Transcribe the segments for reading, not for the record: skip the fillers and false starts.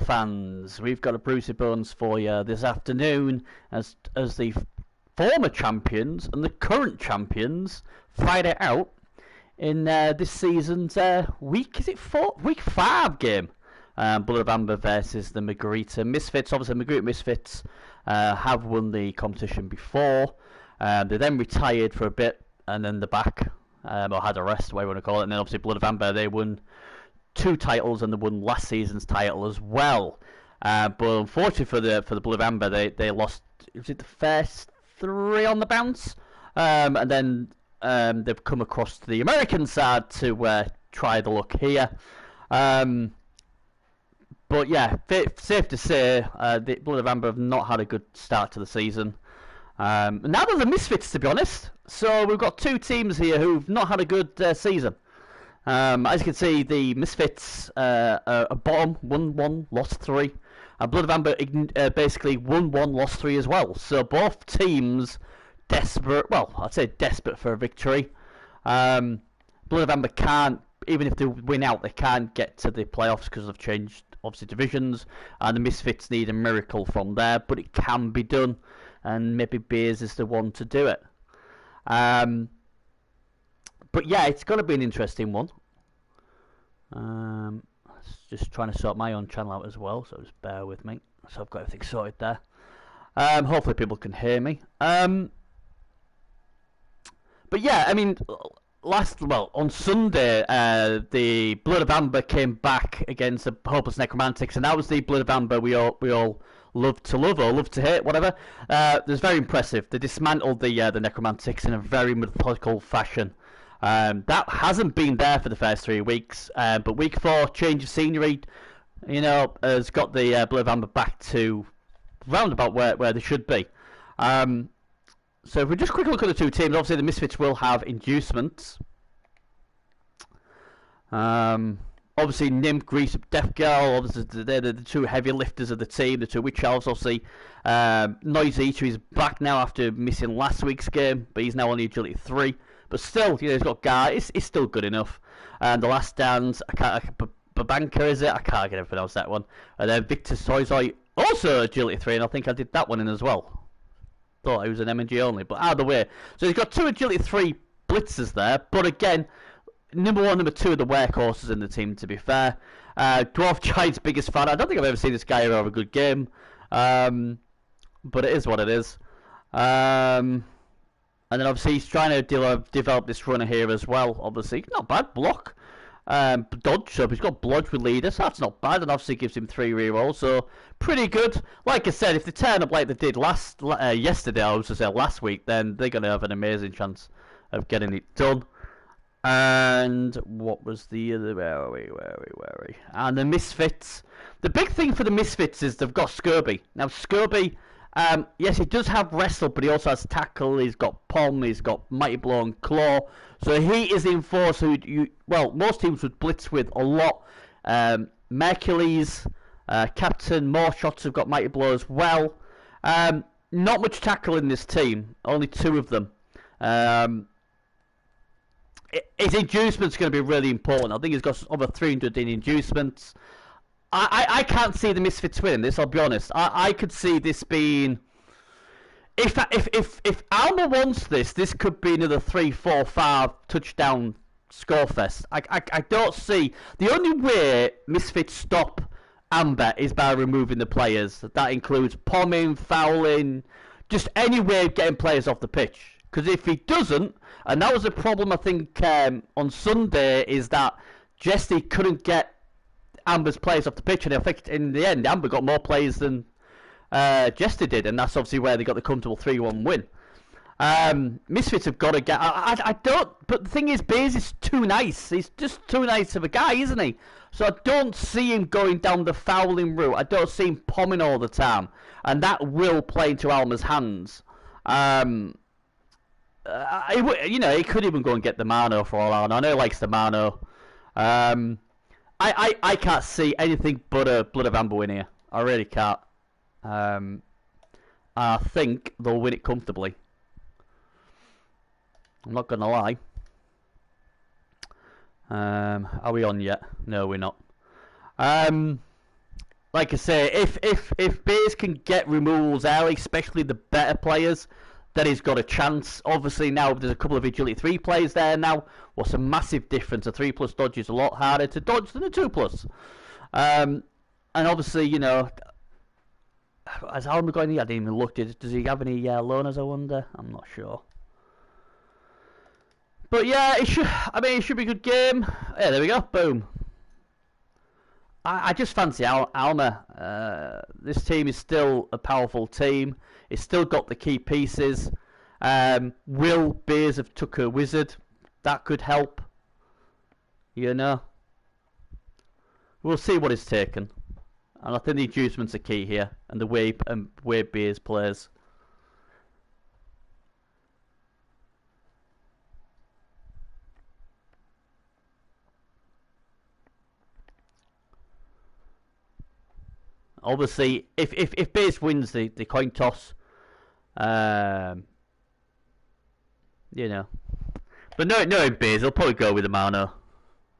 fans, we've got a Brucey Bones for you this afternoon as the former champions and the current champions fight it out in this season's week 5 game. Blood of Amber versus the Magrita Misfits. Obviously, Magrita Misfits have won the competition before. They then retired for a bit and then they're back, or had a rest, whatever you want to call it. And then obviously Blood of Amber, they won 2 titles and they won last season's title as well. But unfortunately for the Blood of Amber, they lost. Was it the first 3 on the bounce? And then they've come across to the American side to try the luck here. But yeah, safe to say, the Blood of Amber have not had a good start to the season. Neither the Misfits, to be honest. So we've got 2 teams here who've not had a good season. As you can see, the Misfits are bottom, won 1, lost 3. Blood of Amber basically won 1, lost 3 as well. So both teams desperate. Well, I'd say desperate for a victory. Blood of Amber can't, even if they win out, they can't get to the playoffs because they've changed obviously divisions. And the Misfits need a miracle from there, but it can be done. And maybe Beers is the one to do it. But yeah, it's going to be an interesting one. Just trying to sort my own channel out as well, so just bear with me. So I've got everything sorted there. Hopefully people can hear me. But yeah, I mean, on Sunday, the Blood of Amber came back against the Hopeless Necromantics, and that was the Blood of Amber we all love to love or love to hate, whatever. It was very impressive. They dismantled the Necromantics in a very methodical fashion. That hasn't been there for the first 3 weeks, but week 4, change of scenery, has got the Blood of Amber back to roundabout where they should be. So if we just quickly look at the 2 teams, obviously the Misfits will have inducements. Obviously Nymph, Grease, Death Girl, obviously they're the 2 heavy lifters of the team, the 2 Witch Elves, obviously. Noise Eater is back now after missing last week's game, but he's now only agility 3. But still, he's got Gar. It's still good enough. And the Last Dance, Babanka, is it? I can't get to pronounce that one. And then Victor Soizoi, also agility 3, and I think I did that one in as well. Thought it was an MNG only, but either way. So he's got 2 agility 3 blitzers there, but again, number 1, number 2 are the workhorses in the team, to be fair. Dwarf Giant's biggest fan. I don't think I've ever seen this guy have a good game. But it is what it is. And then obviously he's trying to develop this runner here as well. Obviously, not bad block. Dodge, so he's got Blodge with leader, so that's not bad. And obviously gives him 3 rerolls, so pretty good. Like I said, if they turn up like they did yesterday, I was to say last week, then they're going to have an amazing chance of getting it done. And what was the other? Where are we? And the Misfits. The big thing for the Misfits is they've got Scurby. Now Scurby, yes, he does have wrestle, but he also has tackle. He's got palm. He's got mighty blow and claw. So he is the enforcer who most teams would blitz with a lot. Mercules, Captain, more shots have got mighty blow as well. Not much tackle in this team. Only 2 of them. His inducement's going to be really important. I think he's got over 300 in inducements. I can't see the Misfits winning this, I'll be honest. I could see this being... If Alma wants this could be another 3, 4, 5 touchdown scorefest. I don't see... The only way Misfits stop Amber is by removing the players. That includes pomming, fouling, just any way of getting players off the pitch. Because if he doesn't, and that was a problem I think on Sunday, is that Jesse couldn't get Amber's players off the pitch, and I think in the end Amber got more players than Jester did, and that's obviously where they got the comfortable 3-1 win. Misfits have got to get... I don't... But the thing is, Baze is too nice. He's just too nice of a guy, isn't he? So I don't see him going down the fouling route. I don't see him pomming all the time, and that will play into Alma's hands. He could even go and get the Mano for all I know. I know he likes the Mano. I can't see anything but a Blood of Amber win here. I really can't. I think they'll win it comfortably. I'm not going to lie. Are we on yet? No, we're not. like I say, if Beers can get removals early, especially the better players, then he's got a chance. Obviously now there's a couple of agility 3 players there now. What's a massive difference? A 3+ dodge is a lot harder to dodge than a 2+. And obviously, you know, has Alma got any? I didn't even look. Does he have any loaners? I wonder. I'm not sure. But yeah, it should. I mean, it should be a good game. Yeah, there we go. Boom. I just fancy Alma. This team is still a powerful team. It's still got the key pieces. Will Beers have took a wizard? That could help. You know. We'll see what is taken. And I think the inducements are key here. And the way Beers plays. Obviously, if Beers wins the coin toss, you know. But no, Beers, he'll probably go with the Mano.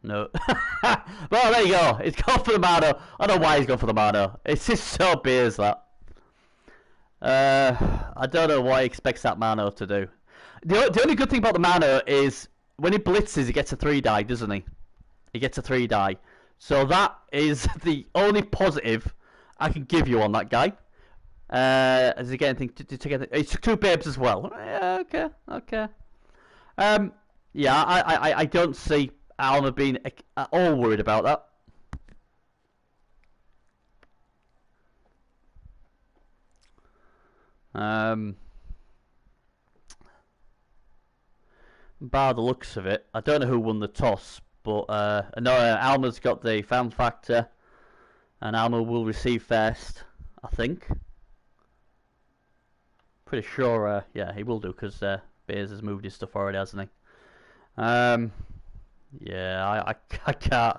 No. Well, there you go. He's gone for the Mano. I don't know why he's gone for the Mano. It's just so Beers, that. I don't know what he expects that Mano to do. The only good thing about the Mano is when he blitzes, he gets a 3-die, doesn't he? He gets a 3-die. So that is the only positive I can give you on that guy. Has he got anything to get? He took 2 babes as well. Yeah, okay. Yeah, I don't see Alma being at all worried about that. By the looks of it, I don't know who won the toss, but no, Alma's got the fan factor, and Alma will receive first, I think. Pretty sure, yeah, he will do, because Beers has moved his stuff already, hasn't he? Yeah, I can't.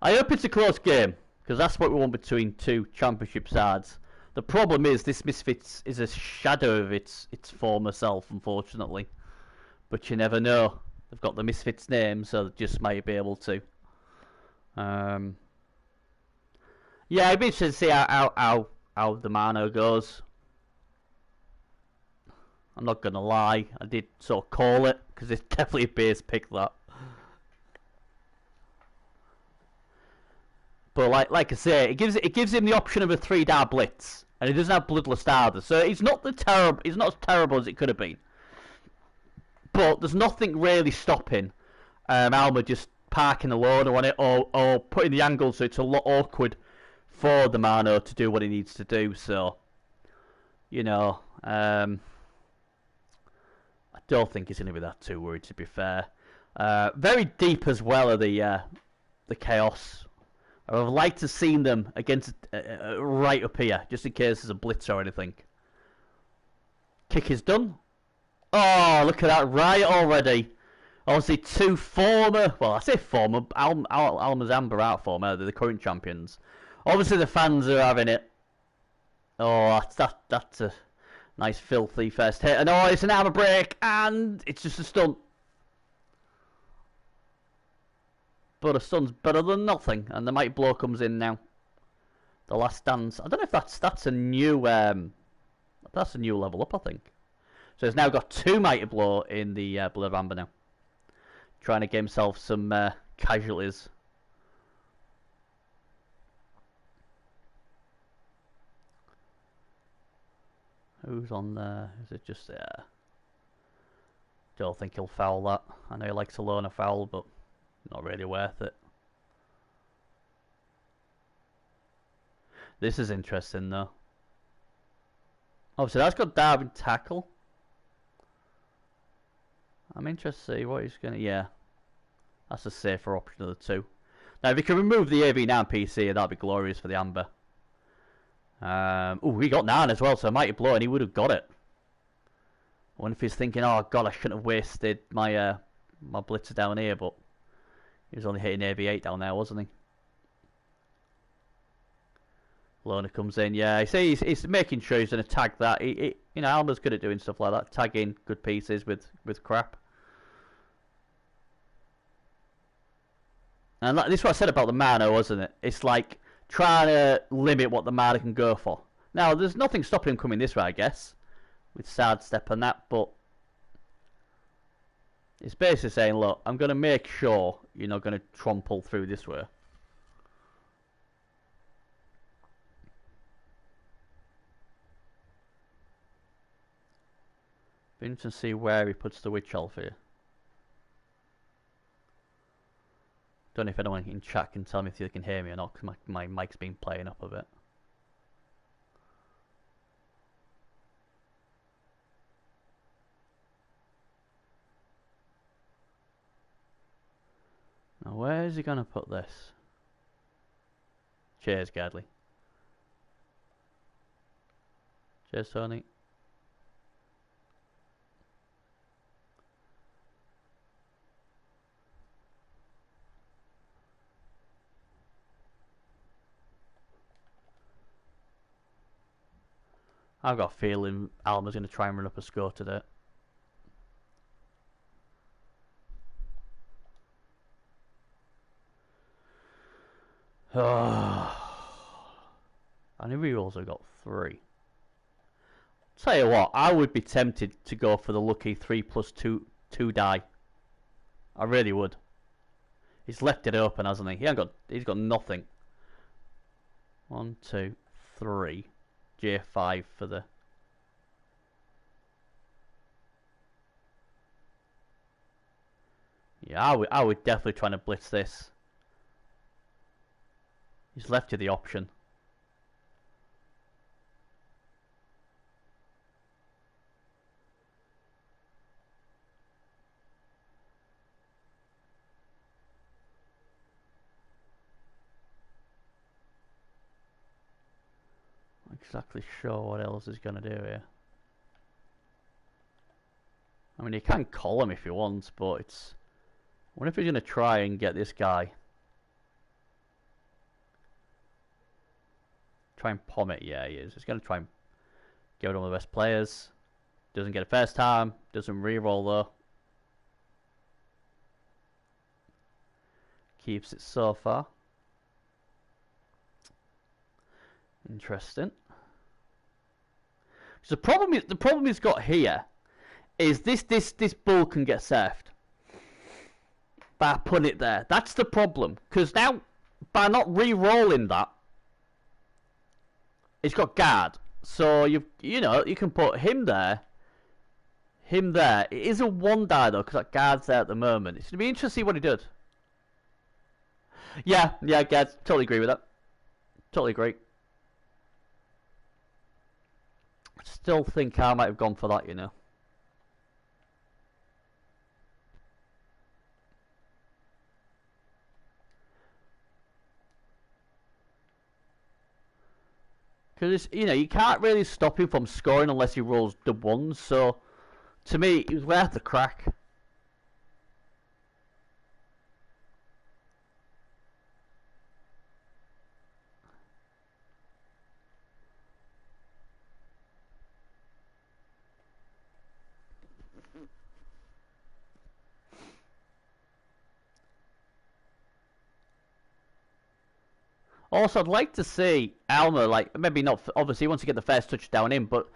I hope it's a close game, because that's what we want between 2 championship sides. The problem is this Misfits is a shadow of its former self, unfortunately. But you never know. They've got the Misfits name, so they just might be able to. Yeah, I'd be interested to see how the Mano goes. I'm not gonna lie, I did sort of call it, because it's definitely a base pick, that. But like I say, it gives him the option of a 3-dar blitz, and he doesn't have Bloodlust either, so he's not as terrible as it could have been. But there's nothing really stopping Alma just parking the loader on it, or putting the angle so it's a lot awkward for the Mano to do what he needs to do. So, you know, I don't think he's going to be that too worried, to be fair. Very deep as well are the Chaos. I would like to have seen them against right up here, just in case there's a blitz or anything. Kick is done. Oh, look at that, right already. Obviously 2 former, well I say former, Alma's Amber out former, they're the current champions. Obviously the fans are having it. Oh, that's a nice filthy first hit. And oh, it's an armor break, and it's just a stunt. But a stunt's better than nothing, and the Mighty Blow comes in now. The last dance. I don't know if that's a new that's a new level up, I think. So he's now got 2 Mighty Blow in the Blood of Amber now. Trying to get himself some casualties. Who's on there? Is it just there? Don't think he'll foul that. I know he likes to loan a foul, but not really worth it. This is interesting though. Obviously that's got Darwin tackle. I'm interested to see what he's going to... Yeah. That's a safer option of the 2. Now, if he can remove the AV9 PC, that'd be glorious for the Amber. Oh, he got 9 as well, so Mighty Blow, and he would have got it. I wonder if he's thinking, oh, God, I shouldn't have wasted my my blitzer down here, but he was only hitting AV8 down there, wasn't he? Lona comes in, yeah. He's making sure he's going to tag that. You know, Alma's good at doing stuff like that, tagging good pieces with crap. And this is what I said about the Mano, wasn't it? It's like trying to limit what the Marder can go for. Now, there's nothing stopping him coming this way, I guess, with sidestep and that, but it's basically saying, look, I'm going to make sure you're not going to trample through this way. Be interesting to see where he puts the Witch Elf here. Don't know if anyone in chat can tell me if they can hear me or not, because my mic's been playing up a bit. Now, where is he going to put this? Cheers, Gadley. Cheers, Tony. I've got a feeling Alma's going to try and run up a score today. I knew we also got 3. Tell you what, I would be tempted to go for the lucky 3+2 die. I really would. He's left it open, hasn't he? He's got nothing. 1, 2, 3. J5 for the... Yeah, I would definitely try to blitz this. He's left you the option. Not exactly sure what else he's going to do here. I mean, he can call him if he wants, but it's... I wonder if he's going to try and get this guy. Try and palm it. Yeah, he is. He's going to try and get one of the best players. Doesn't get it first time. Doesn't re-roll though. Keeps it so far. Interesting. So the problem he's got here is this bull can get served by putting it there. That's the problem, because now by not re-rolling that, he's got guard. So you can put him there. Him there. It is a 1 die though, because that guard's there at the moment. It's gonna be interesting to see what he did. Yeah, guard. Totally agree with that. Totally agree. I still think I might have gone for that, you know. Because you can't really stop him from scoring unless he rolls the 1s. So to me, it was worth the crack. Also, I'd like to see Alma, like, maybe not, obviously he wants to get the first touchdown in, but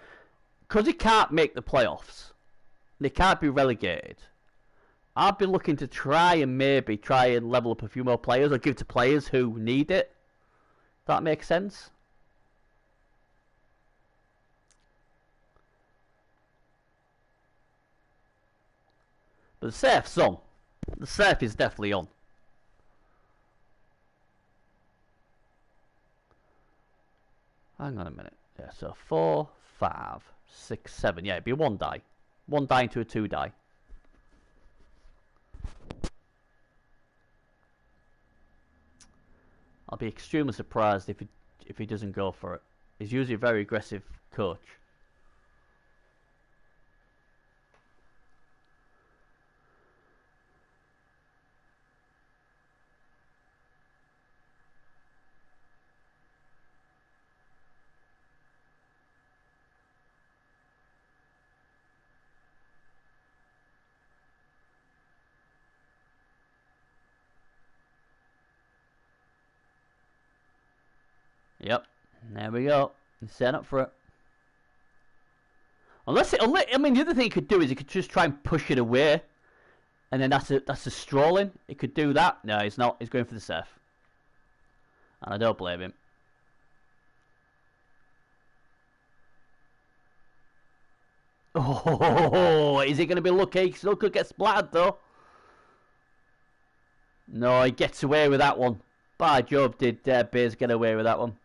because he can't make the playoffs, they can't be relegated, I'd be looking to try and level up a few more players, or give to players who need it. That makes sense. But the safe's on. The safe is definitely on. Hang on a minute. Yeah, so 4, 5, 6, 7. Yeah, it'd be 1 die. 1 die into a 2 die. I'll be extremely surprised if he doesn't go for it. He's usually a very aggressive coach. Yep. There we go. He's set up for it. Unless, I mean, the other thing he could do is he could just try and push it away. And then that's a strolling. He could do that. No, he's not. He's going for the serve. And I don't blame him. Oh, is he going to be lucky? He still could get splattered, though. No, he gets away with that one. By Jove, did Beers get away with that one.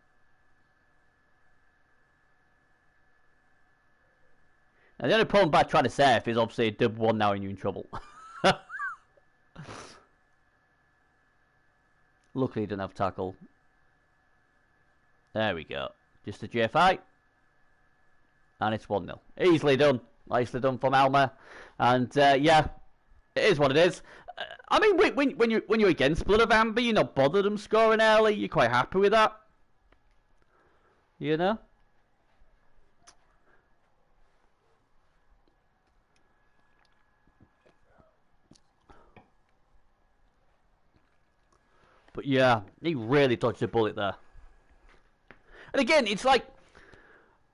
Now, the only problem by trying to surf is obviously a dub one now and you're in trouble. Luckily, he didn't have tackle. There we go. Just a JFI. And it's 1-0. Easily done. Nicely done from Alma. And, yeah, it is what it is. I mean, when you're against Blood of Amber, you're not bothered them scoring early. You're quite happy with that. You know? But yeah, he really dodged a bullet there. And again, it's like,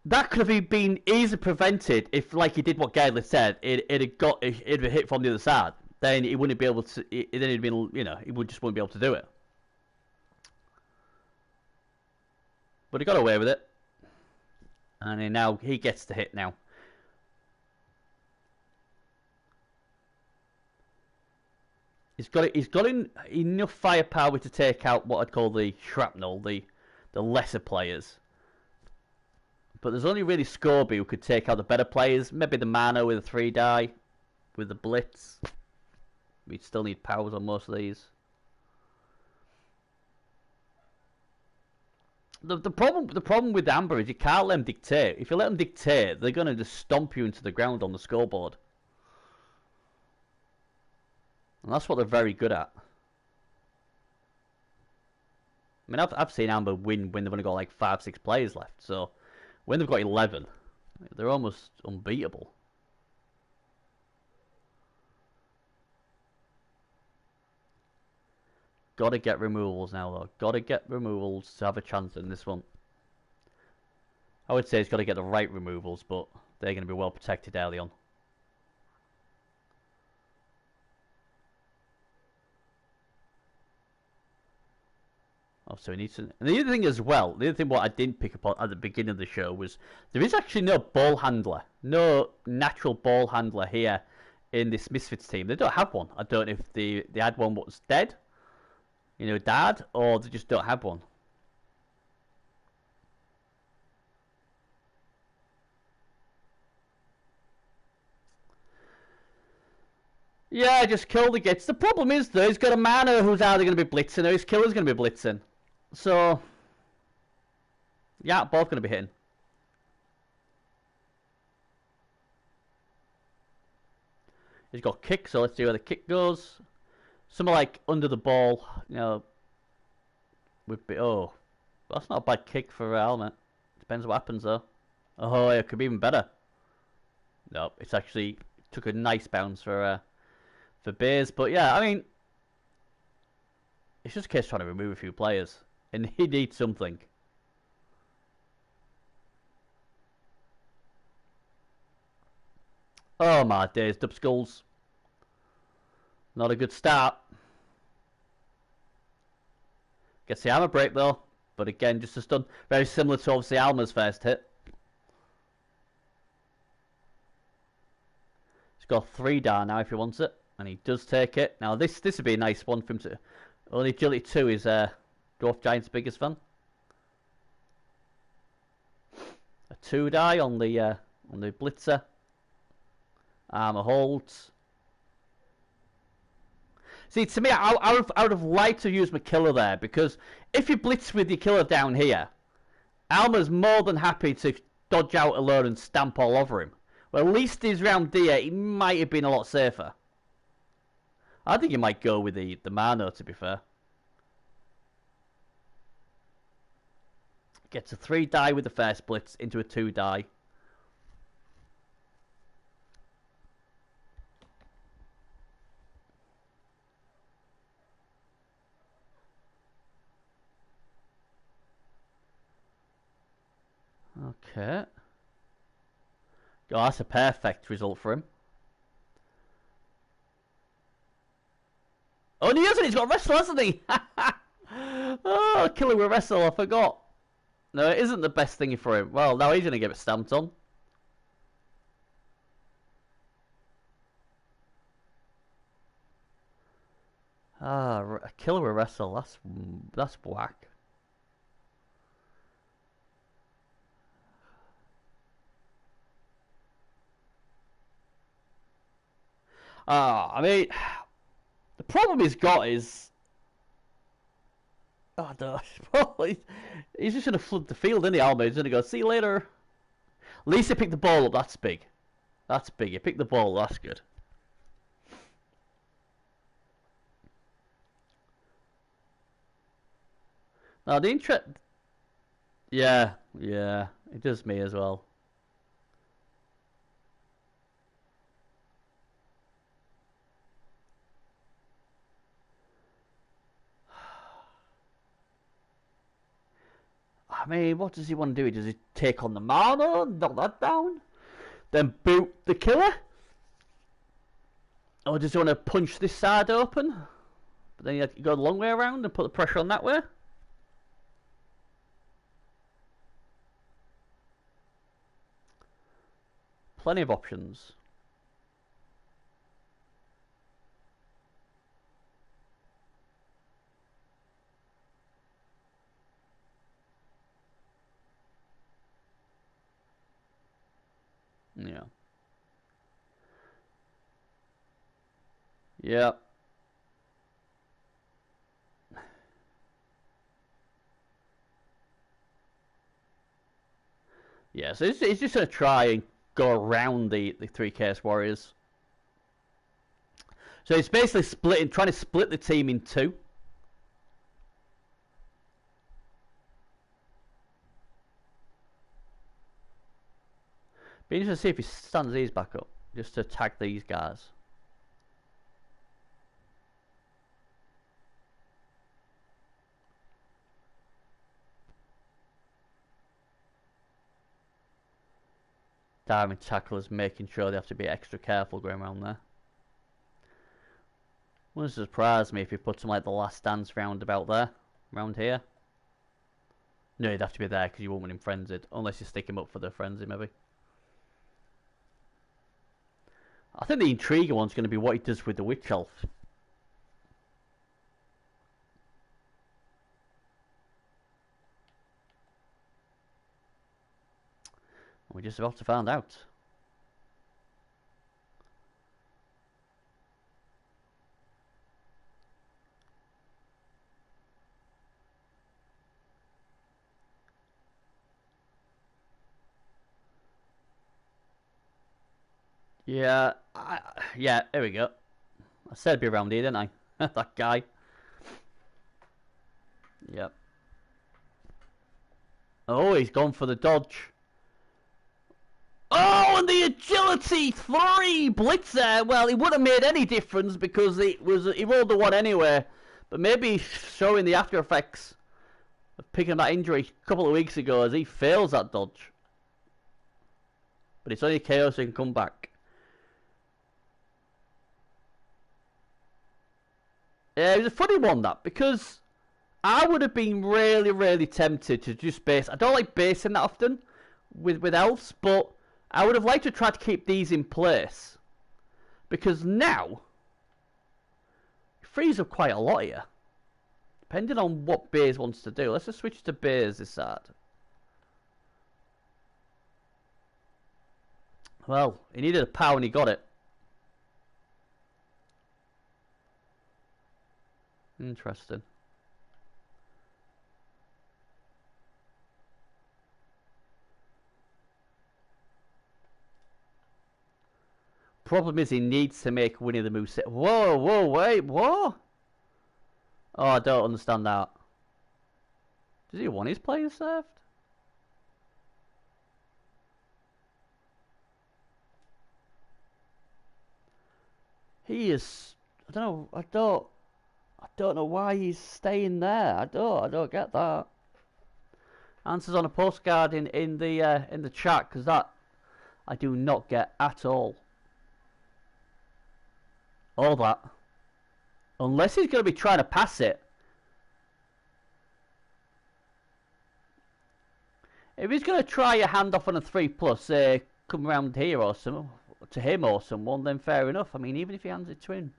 that could have been easily prevented if, like he did what Gaedler said, it'd have hit from the other side. Then he wouldn't be able to, then it'd been, you know, he just wouldn't be able to do it. But he got away with it. And now he gets to hit now. He's got enough firepower to take out what I'd call the shrapnel, the lesser players. But there's only really Scorby who could take out the better players. Maybe the Mano with a 3-die, with the Blitz. We'd still need powers on most of these. The problem with Amber is you can't let them dictate. If you let them dictate, they're going to just stomp you into the ground on the scoreboard. And that's what they're very good at. I mean, I've seen Amber win when they've only got like 5-6 players left. So when they've got 11, they're almost unbeatable. Got to get removals now, though. Got to get removals to have a chance in this one. I would say he's got to get the right removals, but they're going to be well protected early on. Oh, so he needs to... And the other thing as well, the other thing what I didn't pick up on at the beginning of the show was there is actually no ball handler. No natural ball handler here in this Misfits team. They don't have one. I don't know if they had one what was dead, you know, died, or they just don't have one. Yeah, just kill the gets. The problem is, though, he's got a Mano who's either going to be blitzing or his killer's going to be blitzing. So, yeah, both going to be hitting. He's got kick, so let's see where the kick goes. Something like under the ball, you know, would be... Oh, that's not a bad kick for Alma. Depends what happens, though. Oh, it could be even better. Nope, it's actually... Took a nice bounce for Beers. But yeah, I mean... It's just a case trying to remove a few players. And he needs something. Oh my days, dub skulls. Not a good start. Gets the armor break though. But again, just a stun. Very similar to obviously Alma's first hit. He's got 3-dar now if he wants it. And he does take it. Now this would be a nice one for him to... Only agility 2 is Dwarf Giant's biggest fan. A 2-die on the Blitzer. Armor holds. See, to me, I would have liked to use my killer there, because if you blitz with your killer down here, Alma's more than happy to dodge out alone and stamp all over him. Well, at least his round here, he might have been a lot safer. I think he might go with the Mano, to be fair. Gets a 3-die with the first blitz into a 2-die. Okay. Oh, that's a perfect result for him. Oh, and he hasn't. He's got wrestle, hasn't he? Oh, killer with wrestle. I forgot. No, it isn't the best thing for him. Well, now he's going to get it stamped on. Ah, a killer with wrestle. That's whack. Ah, I mean, the problem he's got is, oh no, he's just gonna flood the field, isn't he? Alma, he's gonna go, see you later. At least he picked the ball up. That's big. That's big. He picked the ball. That's good. Now the interest, yeah, yeah, it does me as well. I mean, what does he want to do? Does he take on the Mana, knock that down, then boot the killer? Or does he want to punch this side open? But then you go the long way around and put the pressure on that way? Plenty of options. Yeah. Yeah. Yeah, so he's just going to try and go around the three Chaos Warriors. So he's basically trying to split the team in two. Be interesting to see if he stands these back up, just to tag these guys. Diving tacklers, making sure they have to be extra careful going around there. Wouldn't surprise me if he put some like the last dance round about there, around here. No, he'd have to be there because you won't want him frenzied, unless you stick him up for the frenzy maybe. I think the intriguing one's going to be what he does with the Witch Elf. We're just about to find out. Yeah, yeah, there we go. I said it'd be around here, didn't I? That guy. Yep. Oh, he's gone for the dodge. Oh, and the agility 3 blitzer. Well, it wouldn't have made any difference because he rolled the one anyway. But maybe showing the after effects of picking up that injury a couple of weeks ago as he fails that dodge. But it's only KO, so he can come back. Yeah, it was a funny one, that, because I would have been really, really tempted to just base. I don't like basing that often with elves, but I would have liked to try to keep these in place. Because now, it frees up quite a lot here. Depending on what Baze wants to do. Let's just switch to Baze this side. Well, he needed a power and he got it. Interesting. Problem is he needs to make Winnie the Moose. Whoa, whoa, wait, what? Oh, I don't understand that. Does he want his players served? He is. I don't know. I don't know why he's staying there. I don't get that. Answers on a postcard in the chat, because that I do not get at all. All that. Unless he's going to be trying to pass it. If he's going to try a handoff on a 3+, say, come around here or some to him or someone, then fair enough. I mean, even if he hands it to him.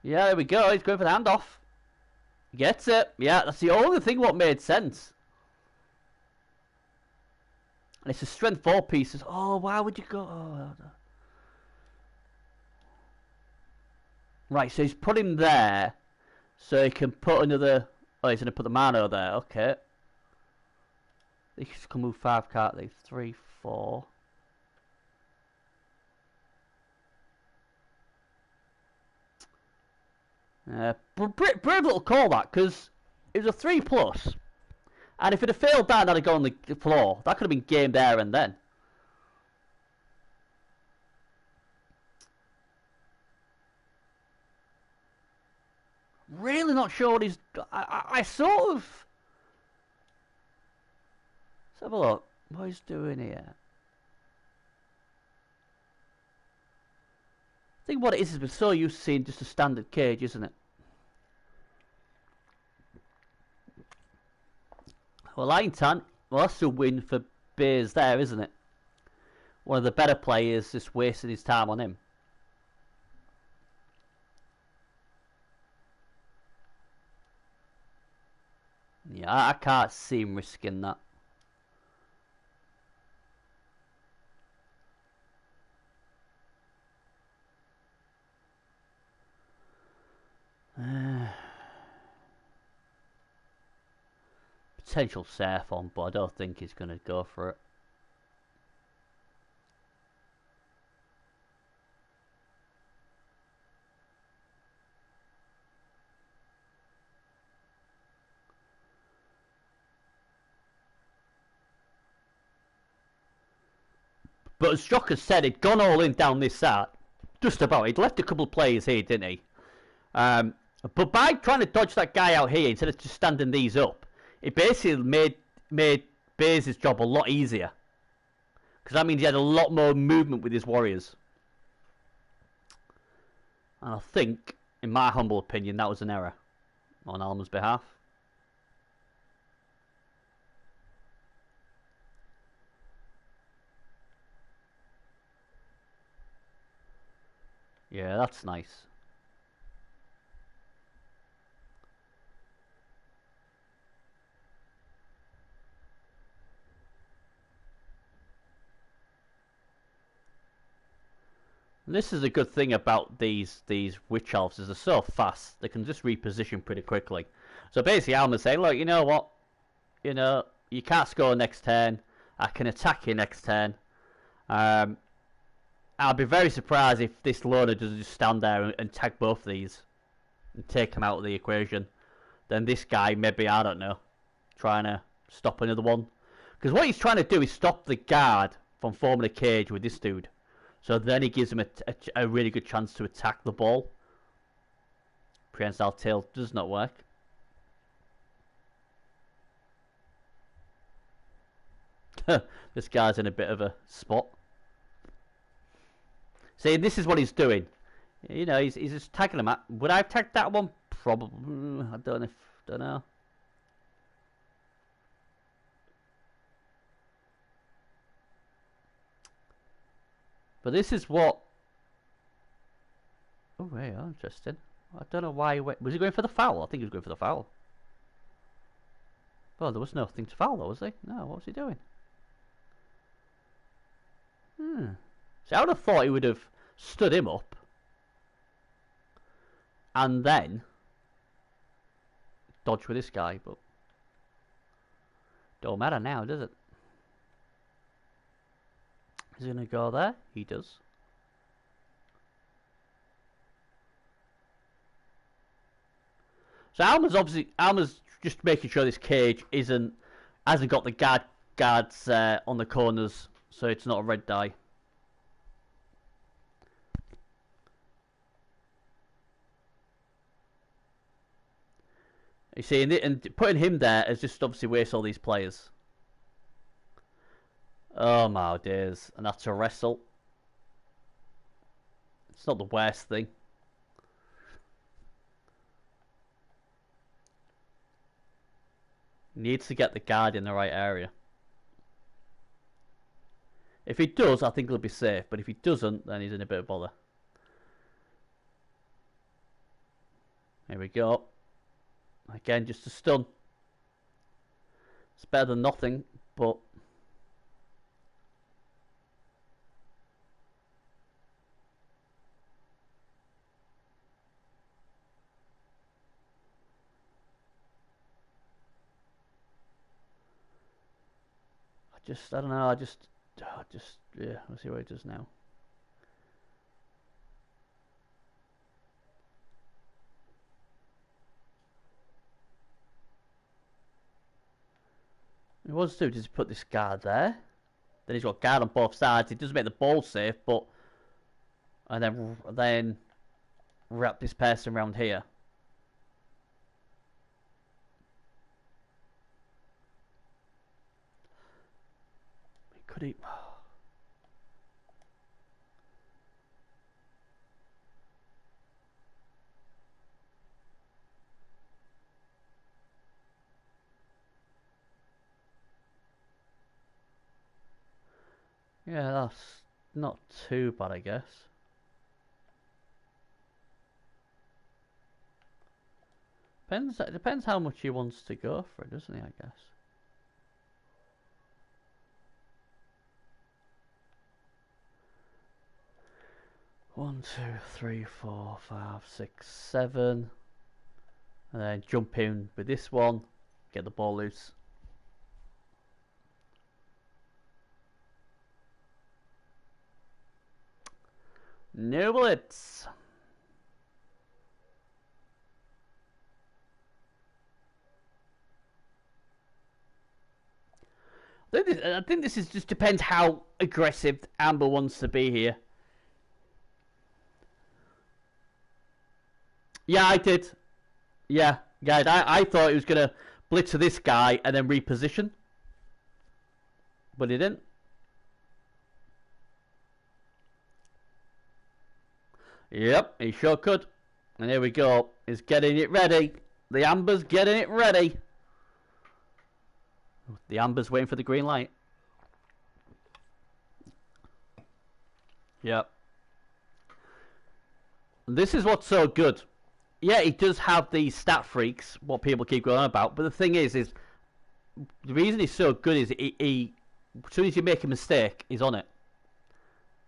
Yeah, there we go. He's going for the handoff. He gets it. Yeah, that's the only thing what made sense. And it's a strength 4 pieces. Oh, why would you go? Oh. Right, so he's put him there, so he can put another. Oh, he's going to put the Mano there. Okay. He can move 5, can't they? 3, 4. Brave little call that, because it was a 3+. And if it had failed that, that'd have gone on the floor. That could have been game there and then. Really not sure what he's. I sort of. Let's have a look. What he's doing here. I think what it is we're so used to seeing just a standard cage, isn't it? Well, Lion-Tan, well, that's a win for Beers there, isn't it? One of the better players just wasting his time on him. Yeah, I can't see him risking that. Potential surf on, but I don't think he's going to go for it. But as Jocker said, he'd gone all in down this side. Just about. He'd left a couple of players here, didn't he? But by trying to dodge that guy out here, instead of just standing these up, it basically made Bays' job a lot easier. Because that means he had a lot more movement with his warriors. And I think, in my humble opinion, that was an error on Alma's behalf. Yeah, that's nice. This is a good thing about these witch elves, is they're so fast. They can just reposition pretty quickly. So basically, Alma's saying, look, you know what? You know, you can't score next turn. I can attack you next turn. I'll be very surprised if this loader doesn't just stand there and tag both these and take them out of the equation. Then this guy, maybe, I don't know, trying to stop another one. Because what he's trying to do is stop the guard from forming a cage with this dude. So then he gives him a really good chance to attack the ball. Prehensile tail does not work. This guy's in a bit of a spot. See, this is what he's doing. You know, he's just tagging him out. Would I have tagged that one? Probably. I don't know. But this is what. Oh, yeah, interesting. I don't know why he went. Was he going for the foul? I think he was going for the foul. Oh, there was nothing to foul, though, was he? No, what was he doing? See, I would have thought he would have stood him up and then dodge with this guy, but don't matter now, does it? Is he going to go there? He does. So Alma's just making sure this cage hasn't got the guards on the corners, so it's not a red die. You see, and putting him there is just obviously waste all these players. Oh my days. And that's a wrestle. It's not the worst thing. Needs to get the guard in the right area. If he does, I think he'll be safe. But if he doesn't, then he's in a bit of bother. Here we go. Again, just a stun. It's better than nothing, but... I don't know, yeah, we'll see what he does now. What does he do? Does he put this guard there? Then he's got guard on both sides. It does make the ball safe, but... And then wrap this person around here. Could he... Yeah, that's not too bad, I guess. Depends how much he wants to go for it, doesn't he, I guess. One, two, three, 4, 5, 6, 7. And then jump in with this one. Get the ball loose. No bullets. I think this is just depends how aggressive Amber wants to be here. Yeah, I did. Yeah, guys, I thought he was going to blitz to this guy and then reposition. But he didn't. Yep, he sure could. And here we go. He's getting it ready. The Amber's getting it ready. The Amber's waiting for the green light. Yep. This is what's so good. Yeah, he does have these stat freaks, what people keep going on about. But the thing is the reason he's so good is he as soon as you make a mistake, he's on it.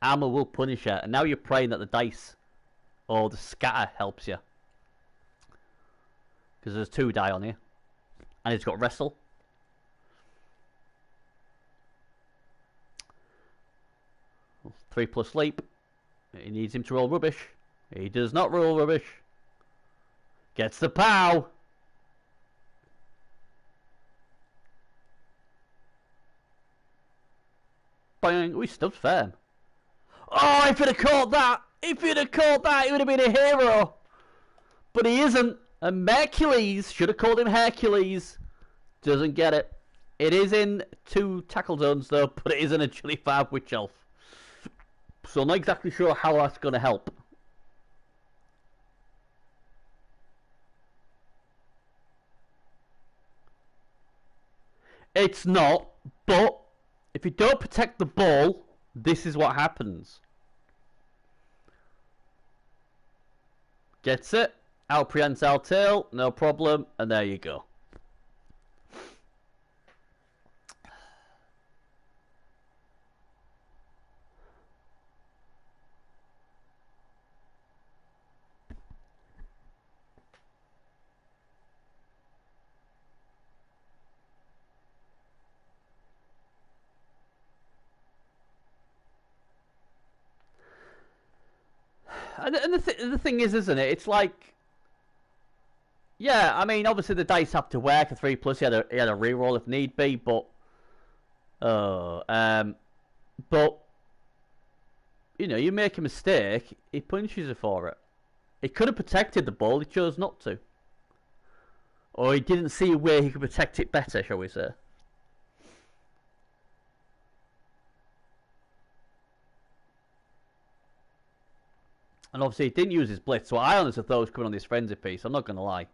Armor will punish it. And now you're praying that the dice or the scatter helps you. Because there's 2 die on here. And he's got wrestle. Three plus sleep. He needs him to roll rubbish. He does not roll rubbish. Gets the pow. Bang. Oh, he stubbed firm. Oh, if he'd have caught that. If he'd have caught that, he would have been a hero. But he isn't. And Hercules, should have called him Hercules. Doesn't get it. It is in 2 tackle zones though, but it is in a chili 5 witch elf. So I'm not exactly sure how that's going to help. It's not, but if you don't protect the ball, this is what happens. Gets it. Out prehensile tail, no problem, and there you go. And the thing is, isn't it? It's like, yeah, I mean, obviously the dice have to work. A 3+, he had a reroll if need be, but you know, you make a mistake, he punishes you for it. He could have protected the ball, he chose not to. Or he didn't see where he could protect it better, shall we say. And obviously he didn't use his blitz, so I honestly thought he was coming on this frenzy piece, I'm not going to lie.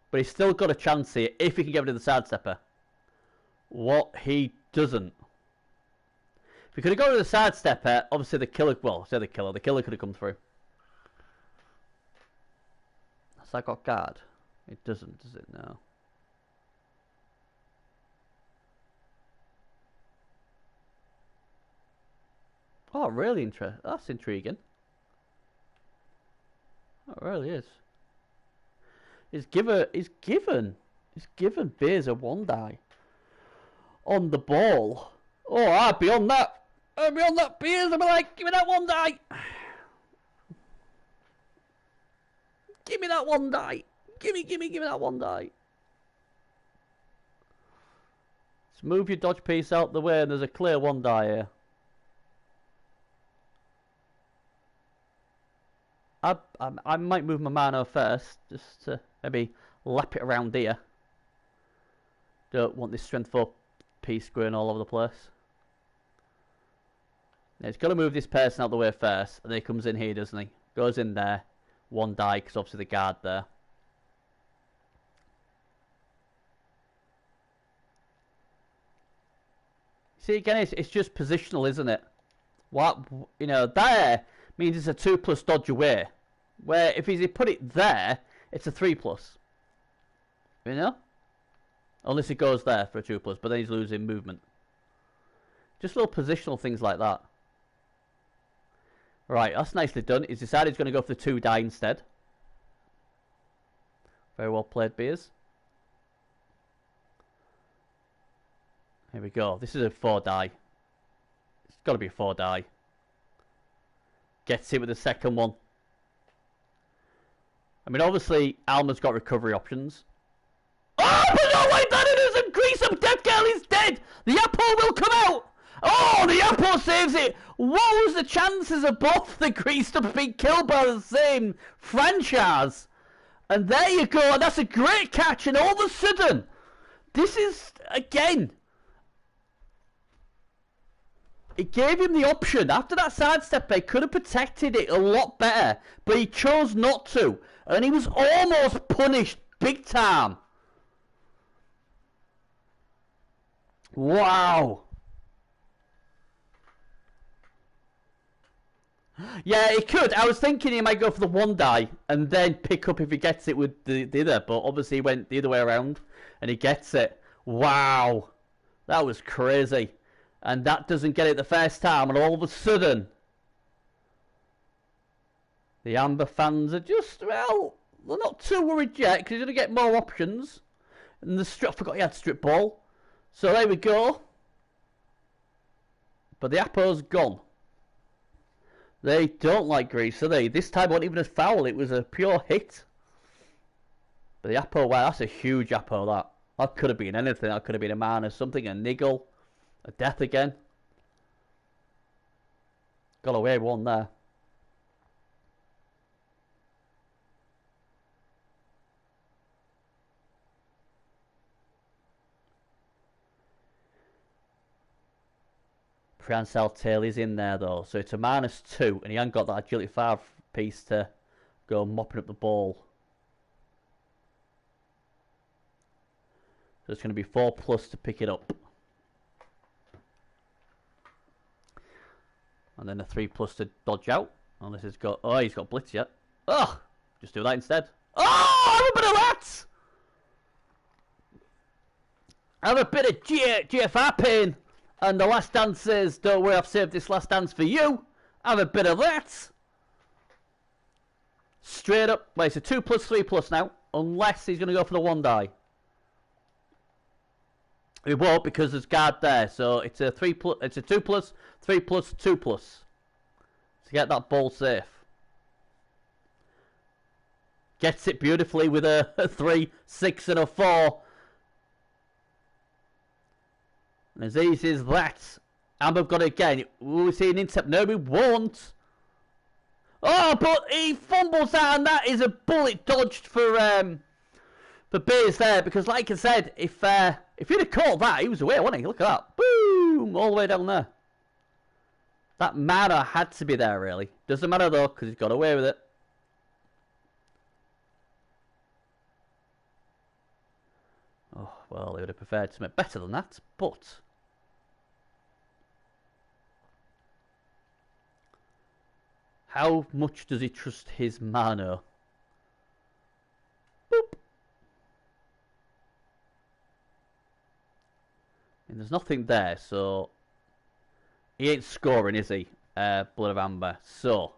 But he's still got a chance here if he can get rid of the sidestepper. What he doesn't. If he could have got rid of the sidestepper, obviously the killer, well, say the killer could have come through. Has that got guard? It doesn't, does it? No. Oh, really interesting. That's intriguing. That really is. He's given Beers a 1-die on the ball. Oh, I'd be on that. I'd be on that Beers. I'd be like, give me that 1-die. Give me that 1-die. Give me that 1-die. Let's move your dodge piece out the way, and there's a clear 1-die here. I might move my mana first, just to maybe lap it around here. Don't want this strength 4 piece going all over the place. Now, he's got to move this person out the way first, and then he comes in here, doesn't he? Goes in there, 1-die, because obviously the guard there. See, again, it's just positional, isn't it? What, you know, there means it's a 2+ dodge away. Where if he put it there, it's a 3+. You know? Unless it goes there for a 2+, but then he's losing movement. Just little positional things like that. Right, that's nicely done. He's decided he's going to go for the 2-die instead. Very well played, Beers. Here we go. This is a 4-die. It's got to be a 4-die. Gets it with the second one. I mean, obviously, Alma's got recovery options. Oh, but no, wait, that it isn't! Grease up, Death Girl is dead! The apple will come out! Oh, the apple saves it! What was the chances of both the greased up being killed by the same franchise? And there you go, that's a great catch, and all of a sudden, this is, again, it gave him the option. After that sidestep, he could have protected it a lot better, but he chose not to. And he was almost punished big time. Wow. Yeah, he could. I was thinking he might go for the 1-die and then pick up if he gets it with the other, but obviously he went the other way around and he gets it. Wow. That was crazy. And that doesn't get it the first time, and all of a sudden, the Amber fans are just, well, they're not too worried yet, because you're going to get more options. And the strip, I forgot he had strip ball. So there we go. But the Appo's gone. They don't like grease, do they? This time it wasn't even a foul, it was a pure hit. But the Appo, wow, that's a huge Appo, that. That could have been anything. That could have been a man or something, a niggle. A death again. Got away with one there. Prancel Taylor's in there though, so it's a -2, and he hasn't got that agility 5 piece to go mopping up the ball. So it's going to be 4+ to pick it up. And then a 3+ to dodge out. Unless he's got... Oh, he's got blitz yet. Oh! Just do that instead. Oh! Have a bit of that! Have a bit of GFR pain. And the last dance says, don't worry, I've saved this last dance for you. Have a bit of that. Straight up. Well, it's a 2+, 3+ now. Unless he's going to go for the 1-die. It won't because there's guard there. So it's a 3+, it's a 2+, 3+, 2+. To get that ball safe. Gets it beautifully with a 3, 6 and a 4. And as easy as that. Amber've got it again. Will we see an intercept? No, we won't. Oh, but he fumbles out, and that is a bullet dodged for Beers there, because like I said, if he'd have caught that, he was away, wasn't he? Look at that. Boom! All the way down there. That mana had to be there, really. Doesn't matter, though, because he's got away with it. Oh, well, they would have preferred something better than that, but... how much does he trust his mana? Boop. And there's nothing there, so... he ain't scoring, is he? Blood of Amber. So,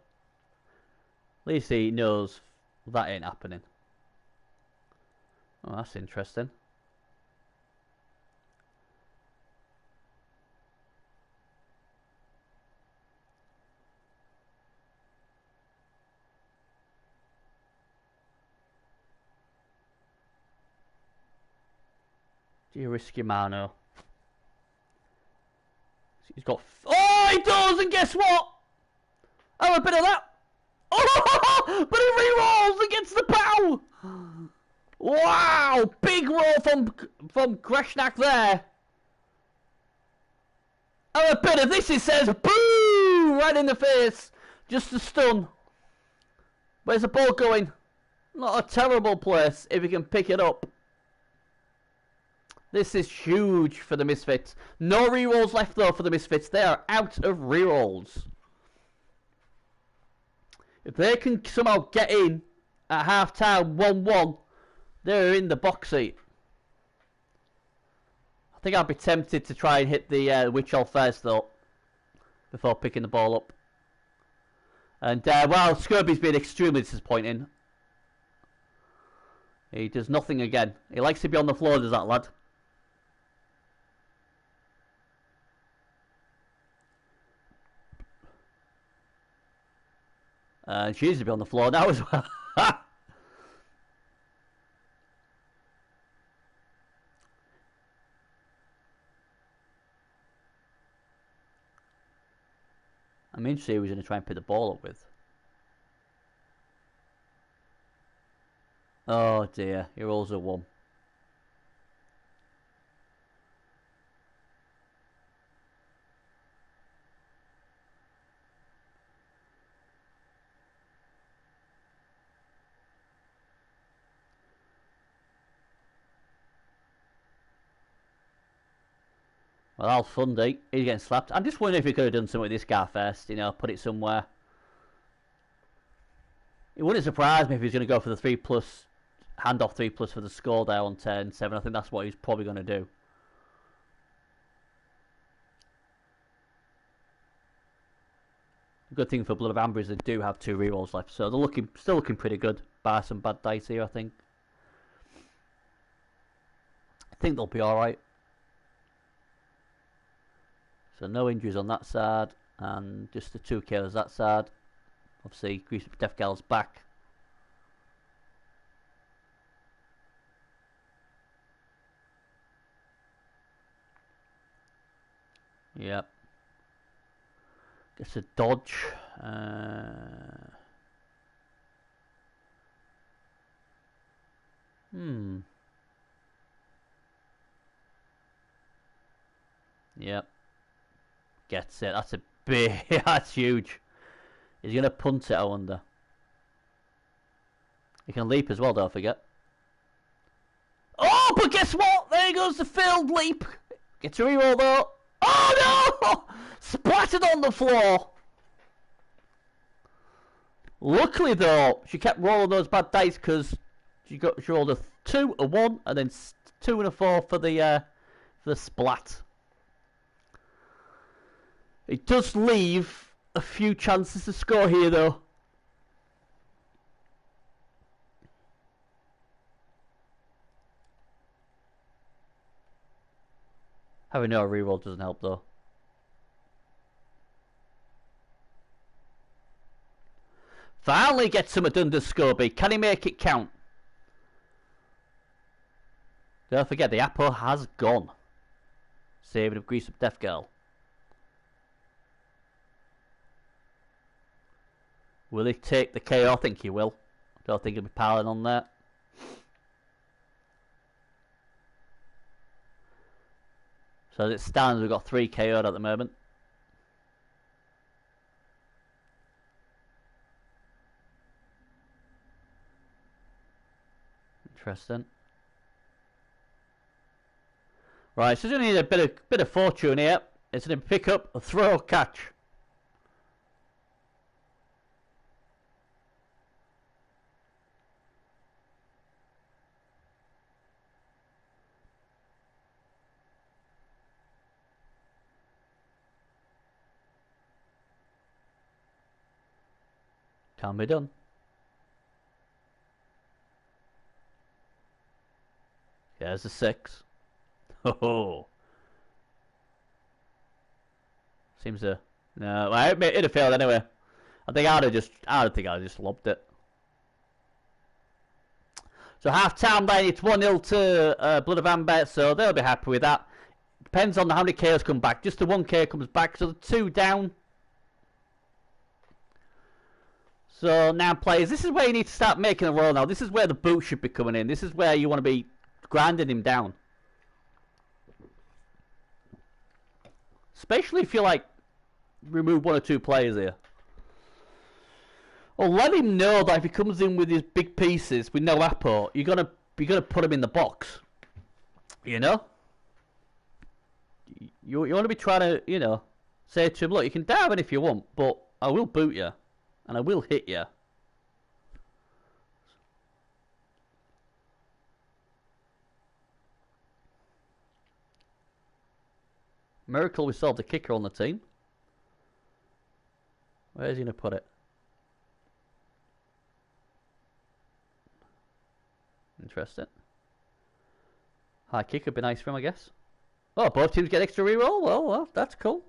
at least he knows that ain't happening. Oh, that's interesting. Do you risk your mana? He's got... oh, he does! And guess what? Oh, a bit of that. Oh, but he re-rolls against the POW! Wow! Big roll from Greshnak there. Oh, a bit of this, he says. Boom! Right in the face. Just a stun. Where's the ball going? Not a terrible place if he can pick it up. This is huge for the Misfits. No rerolls left though for the Misfits. They are out of rerolls. If they can somehow get in at half time 1-1, they're in the box seat. I think I'd be tempted to try and hit the Witch Elf first though, before picking the ball up. And well, Scurby's been extremely disappointing. He does nothing again. He likes to be on the floor, does that lad? She needs to be on the floor now as well. I'm interested who he's going to try and pick the ball up with. Oh dear, he rolls a 1. Well, Al Fundy, he's getting slapped. I'm just wondering if he could have done something with this guy first, you know, put it somewhere. It wouldn't surprise me if he's going to go for the 3+, handoff 3+ for the score there on turn 7. I think that's what he's probably going to do. The good thing for Blood of Amber is they do have 2 rerolls left, so they're still looking pretty good, bar some bad dice here, I think. I think they'll be alright. So no injuries on that side, and just the 2 kills that side. Obviously, Death Gal's back. Yep. Gets a dodge. Yep. Gets it. That's a big... that's huge. He's going to punt it, I wonder. He can leap as well, don't forget. Oh, but guess what? There goes the failed leap. Gets a reroll, though. Oh, no! Splattered on the floor. Luckily, though, she kept rolling those bad dice because she rolled a 2, a 1, and then 2 and a 4 for the splat. It does leave a few chances to score here, though. Having no reroll doesn't help, though. Finally gets some done to Scobie. Can he make it count? Don't forget, the apple has gone. Saving of Grease Up Death Girl. Will he take the KO? I think he will. Don't think he'll be piling on that. So as it stands, we've got 3 KO'd at the moment. Interesting. Right, so he's going to need a bit of fortune here. It's going to pick up a throw catch. Can be done. There's a 6. Oh. Seems to... No, it'd have failed anyway. I think I don't think I'd just lobbed it. So half time then, it's 1-0 to Blood of Amber, so they'll be happy with that. Depends on how many KOs come back. Just the 1 KO comes back, so the 2 down. So now players, this is where you need to start making a roll now. This is where the boot should be coming in. This is where you want to be grinding him down. Especially if you like remove 1 or 2 players here. Or let him know that if he comes in with his big pieces with no Apo, you're gonna put him in the box. You know? You want to be trying to, you know, say to him, look, you can dive in if you want, but I will boot you. And I will hit you. Miracle we solved the kicker on the team. Where's he going to put it? Interesting. High kick would be nice for him, I guess. Oh, both teams get extra reroll? Well, that's cool.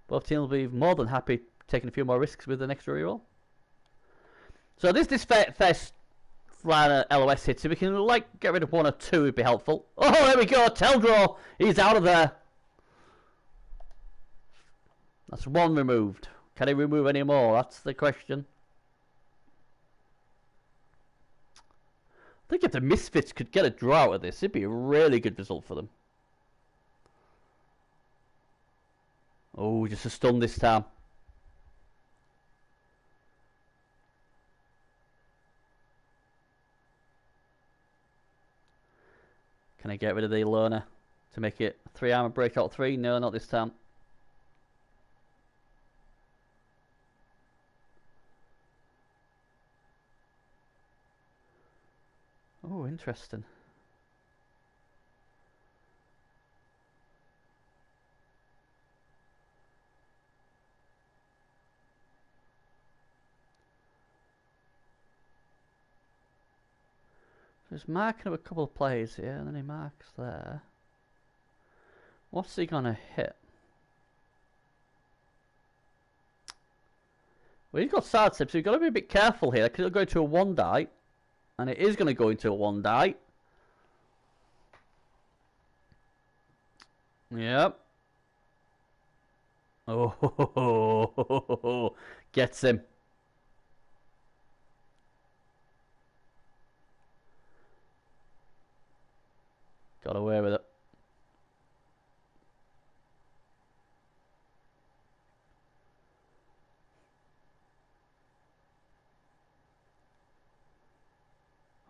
Both teams will be more than happy taking a few more risks with an extra reroll. So this first line LOS hits. If we can like get rid of 1 or 2, would be helpful. Oh, there we go. Teldro, he's out of there. That's 1 removed. Can he remove any more? That's the question. I think if the Misfits could get a draw out of this, it'd be a really good result for them. Oh, just a stun this time. Can I get rid of the loner to make it 3 armor breakout 3? No, not this time. Oh, interesting. So he's marking up a couple of players here, and then he marks there. What's he gonna hit? Well, he's got side step, so you've got to be a bit careful here, because it'll go to a 1 die. And it is going to go into a 1 die. Yep. Oh, gets him. Got away with it.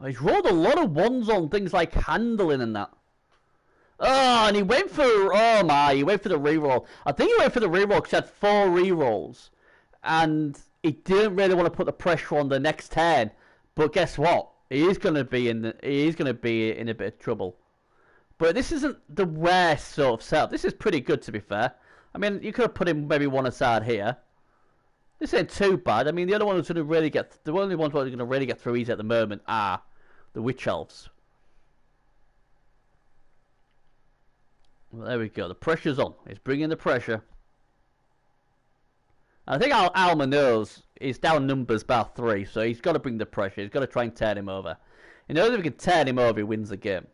He's rolled a lot of 1s on things like handling and that. Oh, and he went for... Oh my, he went for the reroll. I think he went for the reroll because he had 4 rerolls. And he didn't really want to put the pressure on the next turn. But guess what? He is going to be in a bit of trouble. But this isn't the worst sort of setup. This is pretty good, to be fair. I mean, you could have put him maybe 1 aside here. This ain't too bad. I mean, the other one who's going to really get... The only ones who are going to really get through easy at the moment are the Witch Elves. Well, there we go. The pressure's on. He's bringing the pressure. I think Alma knows he's down numbers by 3, so he's got to bring the pressure. He's got to try and turn him over. He knows if he can turn him over, he wins the game.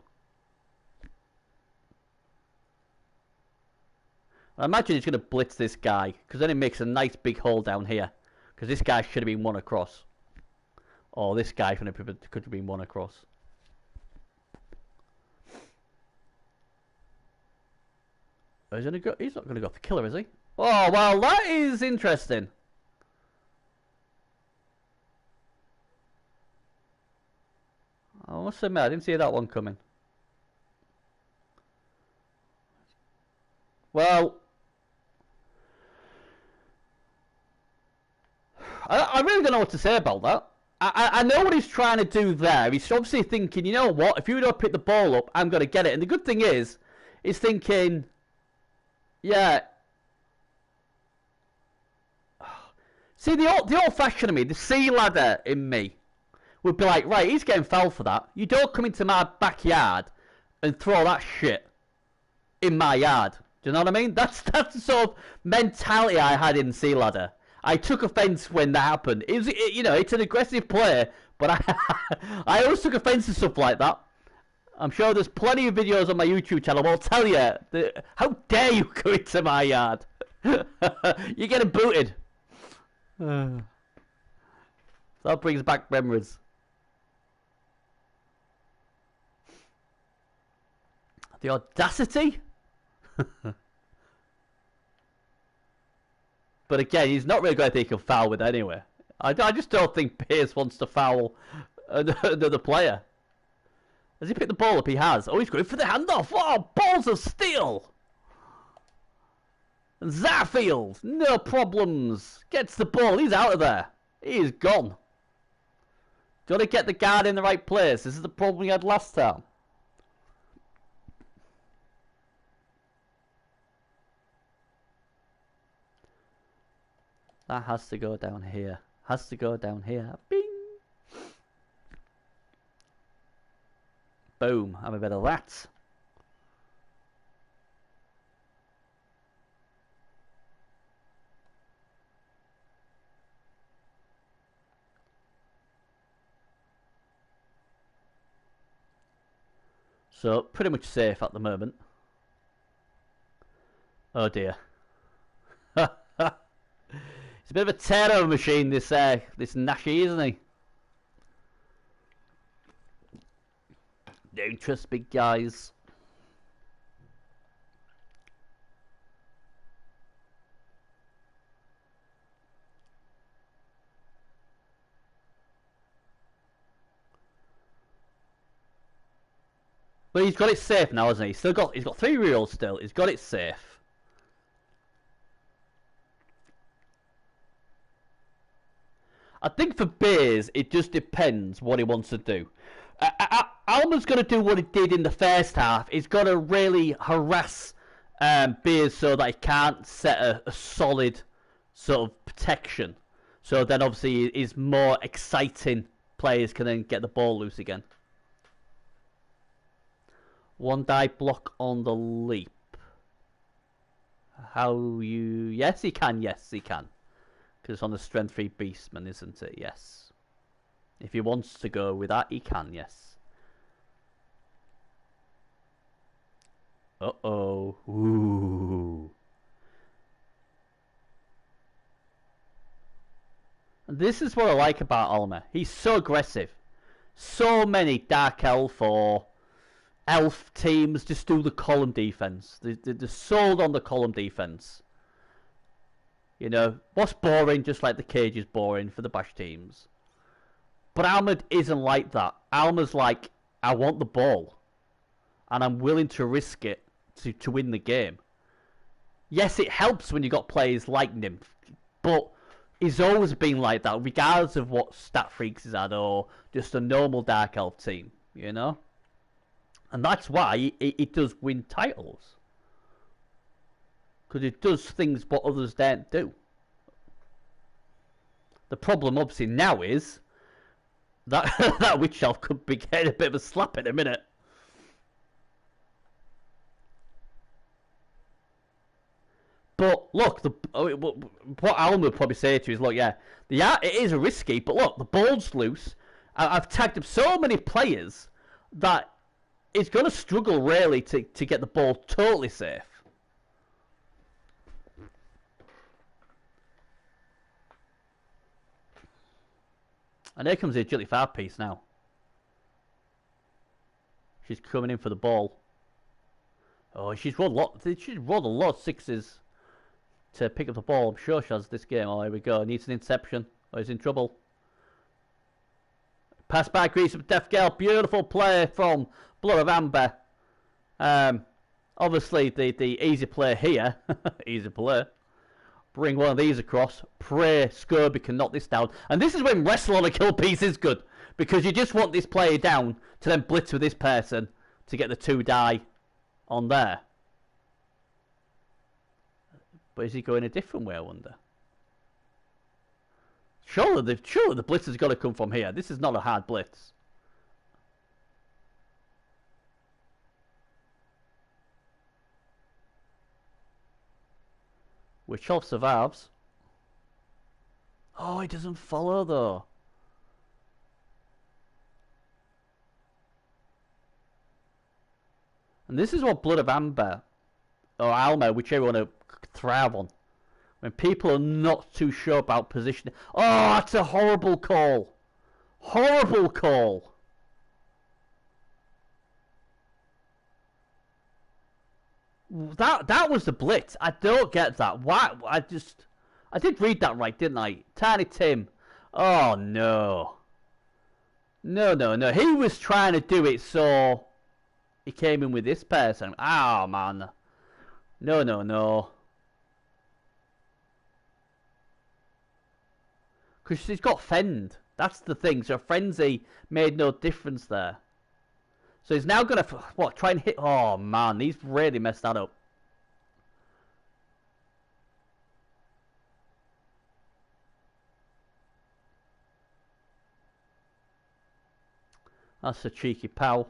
I imagine he's going to blitz this guy, because then it makes a nice big hole down here. Because this guy should have been one across. Or this guy could have been one across. He's not going to go for killer, is he? Oh, well, that is interesting. I must admit, I didn't see that one coming. Well, I really don't know what to say about that. I know what he's trying to do there. He's obviously thinking, you know what, if you don't pick the ball up, I'm going to get it. And the good thing is, he's thinking, yeah. See, the old-fashioned in me, the sea ladder in me, would be like, right, he's getting fouled for that. You don't come into my backyard and throw that shit in my yard. Do you know what I mean? That's the sort of mentality I had in sea ladder. I took offence when that happened. You know, it's an aggressive play, but I always took offence to stuff like that. I'm sure there's plenty of videos on my YouTube channel. I'll tell you, how dare you go into my yard? You're getting booted. That brings back memories. The audacity? But again, he's not really going to think he'll foul with anyway. I just don't think Pierce wants to foul another player. Has he picked the ball up? He has. Oh, he's going for the handoff. Oh, balls of steel. And Zarfield, no problems. Gets the ball. He's out of there. He's gone. Got to get the guard in the right place. This is the problem we had last time. That has to go down here. Has to go down here. Bing! Boom. Have a bit of that. So, pretty much safe at the moment. Oh dear. He's a bit of a terror machine, this Nashi, isn't he? Don't trust big guys. But he's got it safe now, hasn't he? He's got 3 reels still. He's got it safe. I think for Beers, it just depends what he wants to do. Alma's going to do what he did in the first half. He's got to really harass Beers so that he can't set a solid sort of protection. So then obviously his more exciting players can then get the ball loose again. One die block on the leap. Yes, he can. Yes, he can. Because it's on the strength 3 beastman, isn't it? Yes. If he wants to go with that, he can, yes. Uh-oh. Ooh. And this is what I like about Alma. He's so aggressive. So many Dark Elf or Elf teams just do the column defense. They're sold on the column defense. You know, what's boring, just like the cage is boring for the bash teams. But Alma isn't like that. Alma's like, I want the ball. And I'm willing to risk it to win the game. Yes, it helps when you got players like Nymph. But he's always been like that, regardless of what stat freaks he's had or just a normal Dark Elf team, you know? And that's why he does win titles. Because it does things what others don't do. The problem obviously now is that that witch elf could be getting a bit of a slap in a minute. But look, what Alan would probably say to you is, look, yeah, it is risky, but look, the ball's loose. I've tagged up so many players that it's going to struggle really to get the ball totally safe. And here comes the agility 5 piece now. She's coming in for the ball. Oh, she's rolled a lot of 6s to pick up the ball. I'm sure she has this game. Oh, here we go. Needs an interception. Oh, he's in trouble. Pass by Grease of Death Gale. Beautiful play from Blood of Amber. Obviously, the easy play here. Easy play. Bring one of these across. Pray Scurby can knock this down. And this is when wrestle on a kill piece is good. Because you just want this player down to then blitz with this person to get the 2 die on there. But is he going a different way, I wonder? Surely the blitz has got to come from here. This is not a hard blitz. Which Wolf survives. Oh, he doesn't follow though. And this is what Blood of Amber or Alma, whichever you want to thrive on. When people are not too sure about positioning. Oh, that's a horrible call. Horrible call. That was the blitz. I don't get that. Why? I did read that right, didn't I? Tiny Tim. Oh no. No. He was trying to do it so he came in with this person. Oh man. No. Because she's got fend. That's the thing. So frenzy made no difference there. So he's now going to, try and hit... Oh, man, he's really messed that up. That's a cheeky pal.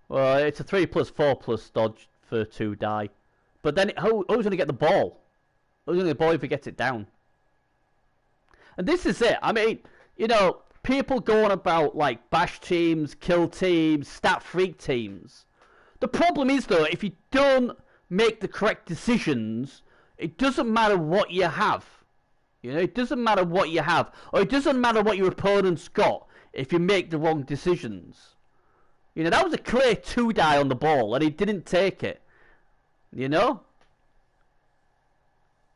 Well, it's a 3+4+ dodge for 2 die. But then, who's going to get the ball? Who's going to get the ball if he gets it down? And this is it. I mean, you know, people going about, like, bash teams, kill teams, stat freak teams. The problem is, though, if you don't make the correct decisions, it doesn't matter what you have. You know, it doesn't matter what you have. Or it doesn't matter what your opponent's got if you make the wrong decisions. You know, that was a clear 2 die on the ball, and he didn't take it. You know?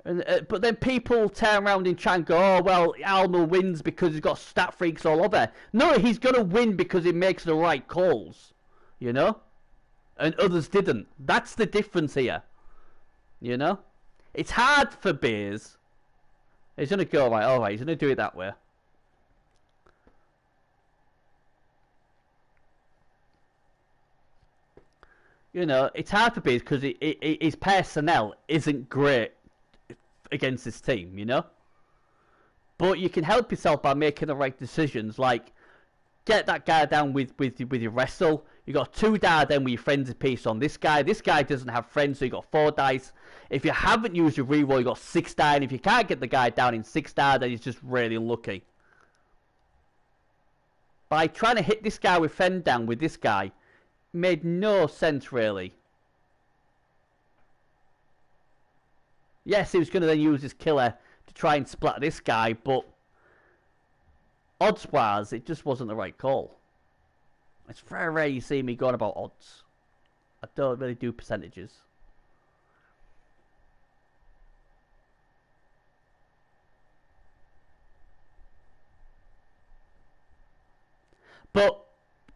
And but then people turn around and try and go, oh, well, Alma wins because he's got stat freaks all over. No, he's going to win because he makes the right calls. You know? And others didn't. That's the difference here. You know? It's hard for Beers. He's going to go, right, alright, he's going to do it that way. You know, it's hard for Beers because his personnel isn't great against this team, you know? But you can help yourself by making the right decisions, like get that guy down with your wrestle. You got 2 die then with your frenzy piece on this guy. This guy doesn't have friends, so you got 4 dice. If you haven't used your reroll, you got 6 die, and if you can't get the guy down in 6 die, then he's just really unlucky. By trying to hit this guy with fend down with this guy, made no sense really. Yes, he was going to then use his killer to try and splat this guy, but odds-wise, it just wasn't the right call. It's very rare you see me going about odds. I don't really do percentages. But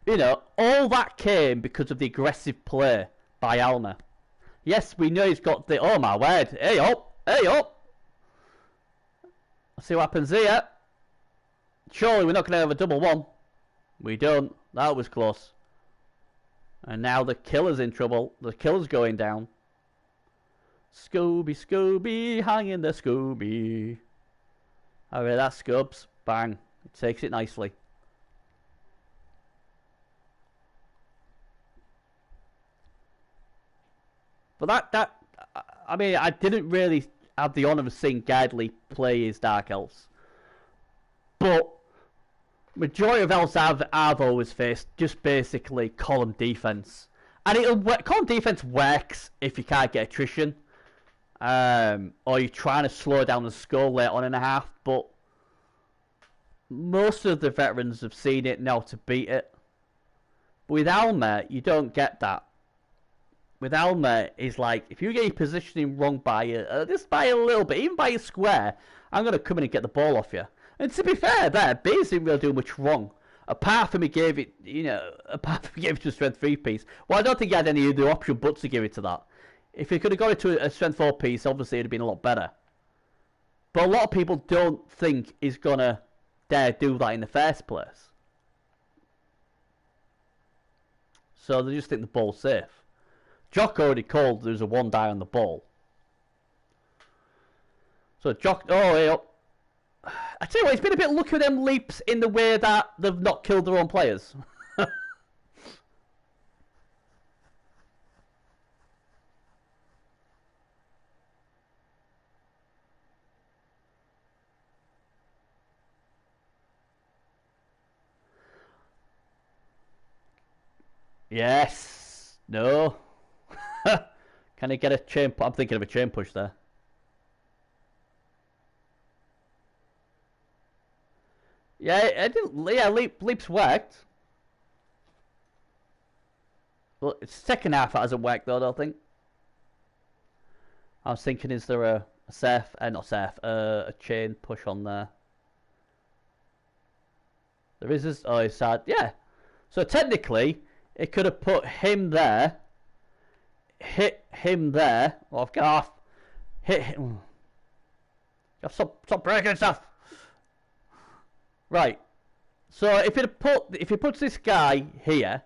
you know, all that came because of the aggressive play by Alma. Yes, we know he's got the... Oh, my word. Hey, up. Hey, up. Let's see what happens here. Surely we're not going to have a double one. We don't. That was close. And now the killer's in trouble. The killer's going down. Scooby, hang in there, Scooby. Alright, that Scubs. Bang. It takes it nicely. But I mean, I didn't really have the honour of seeing Gadley play his Dark Elves. But majority of elves I've always faced just basically column defense, and column defense works if you can't get attrition, or you're trying to slow down the score late on in a half. But most of the veterans have seen it now to beat it. But with Alma, you don't get that. With Alma, is like if you get your positioning wrong by just by a little bit, even by a square, I'm gonna come in and get the ball off you. And to be fair, there, Baines didn't really do much wrong. Apart from he gave it, to a strength 3 piece. Well, I don't think he had any other option but to give it to that. If he could have got it to a strength 4 piece, obviously it would have been a lot better. But a lot of people don't think he's going to dare do that in the first place. So they just think the ball's safe. Jock already called there's a 1 die on the ball. So Jock, I tell you what, it's been a bit lucky with them leaps in the way that they've not killed their own players. Yes. No. Can I get a chain? I'm thinking of a chain push there. Yeah, I didn't. Yeah, leaps worked. Well, it's second half that hasn't worked though. I don't think. I was thinking, is there a chain push on there? There is this. Oh, it's sad. Yeah. So technically, it could have put him there, hit him there. Oh, I've got off. Hit him. Stop breaking stuff. Right. So if he puts this guy here,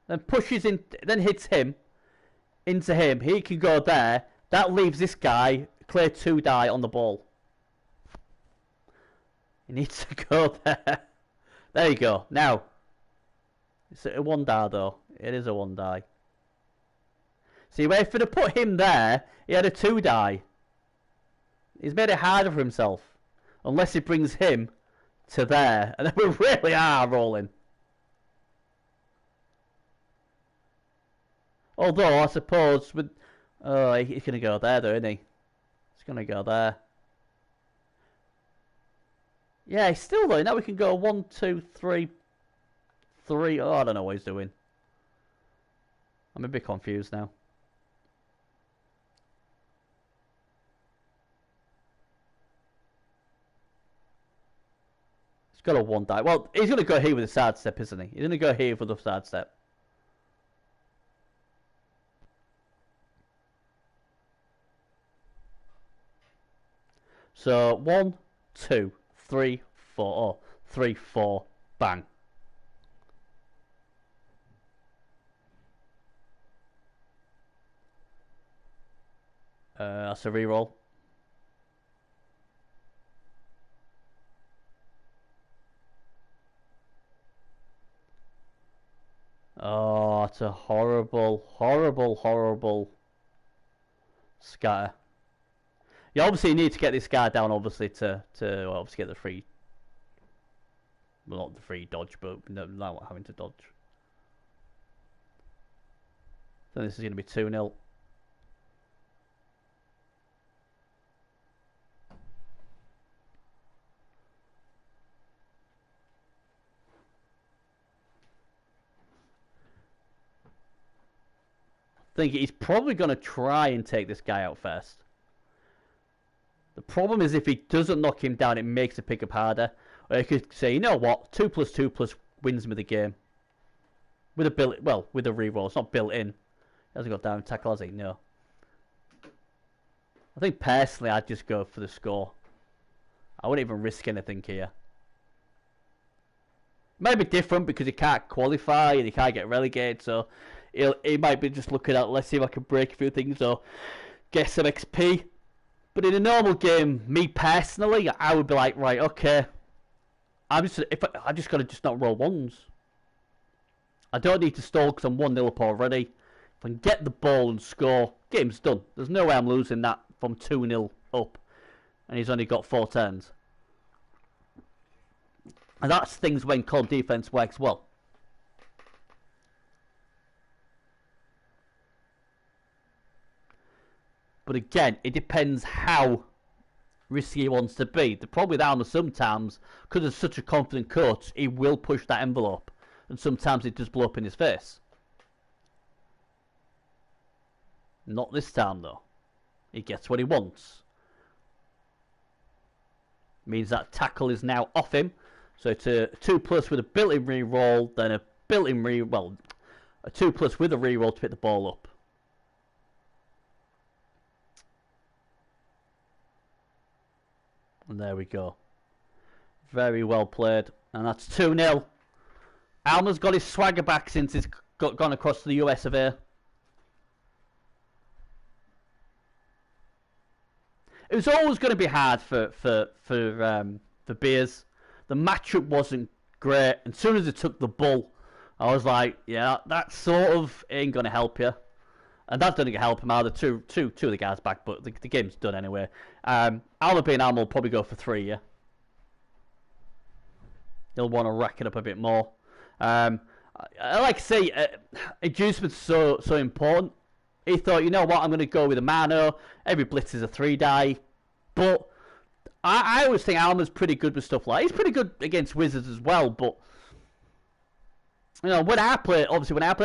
then pushes in, then hits him into him, he can go there. That leaves this guy clear 2 die on the ball. He needs to go there. There you go. Now, it's a 1 die though. It is a 1 die. See, if he'd have put him there, he had a 2 die. He's made it harder for himself. Unless he brings him to there. And then we really are rolling. Although, I suppose, with... Oh, he's going to go there though, isn't he? He's going to go there. Yeah, he's still though. Now we can go 1, 2, 3, 3. Oh, I don't know what he's doing. I'm a bit confused now. He's got a 1 die. Well, he's going to go here with a side step, isn't he? He's going to go here with the side step. So 1, 2, 3, 4. Oh, 3, 4. Bang. That's a reroll. Oh, it's a horrible, horrible, horrible scatter. You obviously need to get this guy down, obviously, to obviously get the free. Well, not the free dodge, but not having to dodge. So this is going to be 2-0. I think he's probably going to try and take this guy out first. The problem is if he doesn't knock him down, it makes the pickup harder. Or he could say, you know what, 2+2+ wins me the game. With a with a reroll. It's not built in. He hasn't got down tackle, has he? No. I think personally I'd just go for the score. I wouldn't even risk anything here. It might be different because he can't qualify and he can't get relegated, so he might be just looking at, let's see if I can break a few things or get some XP. But in a normal game, me personally, I would be like, right, okay, I'm just gonna just not roll 1s. I don't need to stall because I'm 1-0 up already. If I can get the ball and score, game's done. There's no way I'm losing that from 2-0 up. And he's only got 4 turns. And that's things when cold defense works well. But again, it depends how risky he wants to be. The problem with Alma sometimes, because he's such a confident coach, he will push that envelope. And sometimes it does blow up in his face. Not this time though. He gets what he wants. Means that tackle is now off him. So it's a 2+ with a built-in re-roll, then a built-in a 2+ with a re-roll to pick the ball up. And there we go. Very well played. And that's 2-0. Alma's got his swagger back since he's gone across to the US of A. It was always going to be hard for Beers. The matchup wasn't great. And as soon as he took the bull, I was like, yeah, that sort of ain't going to help you. And that doesn't help him either. Two of the guys back, but the game's done anyway. Alma being Alma will probably go for 3, yeah. He'll want to rack it up a bit more. I like to say, inducement's so important. He thought, you know what, I'm going to go with a Mano. Every blitz is a 3-die. But I always think Alma's pretty good with stuff like that. He's pretty good against Wizards as well, but you know, when I play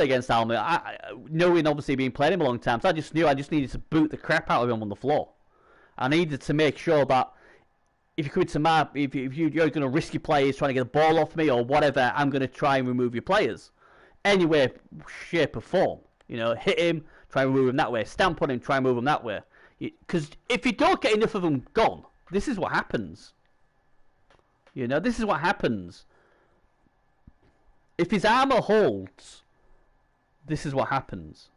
against Alma, knowing obviously being playing him a long time, so I just knew I just needed to boot the crap out of him on the floor. I needed to make sure that if you come into my, if you're going to risk your players trying to get the ball off me or whatever, I'm going to try and remove your players. Any way, shape or form. You know, hit him, try and remove him that way. Stamp on him, try and move him that way. Because if you don't get enough of them gone, this is what happens. You know, this is what happens. If his armor holds, this is what happens.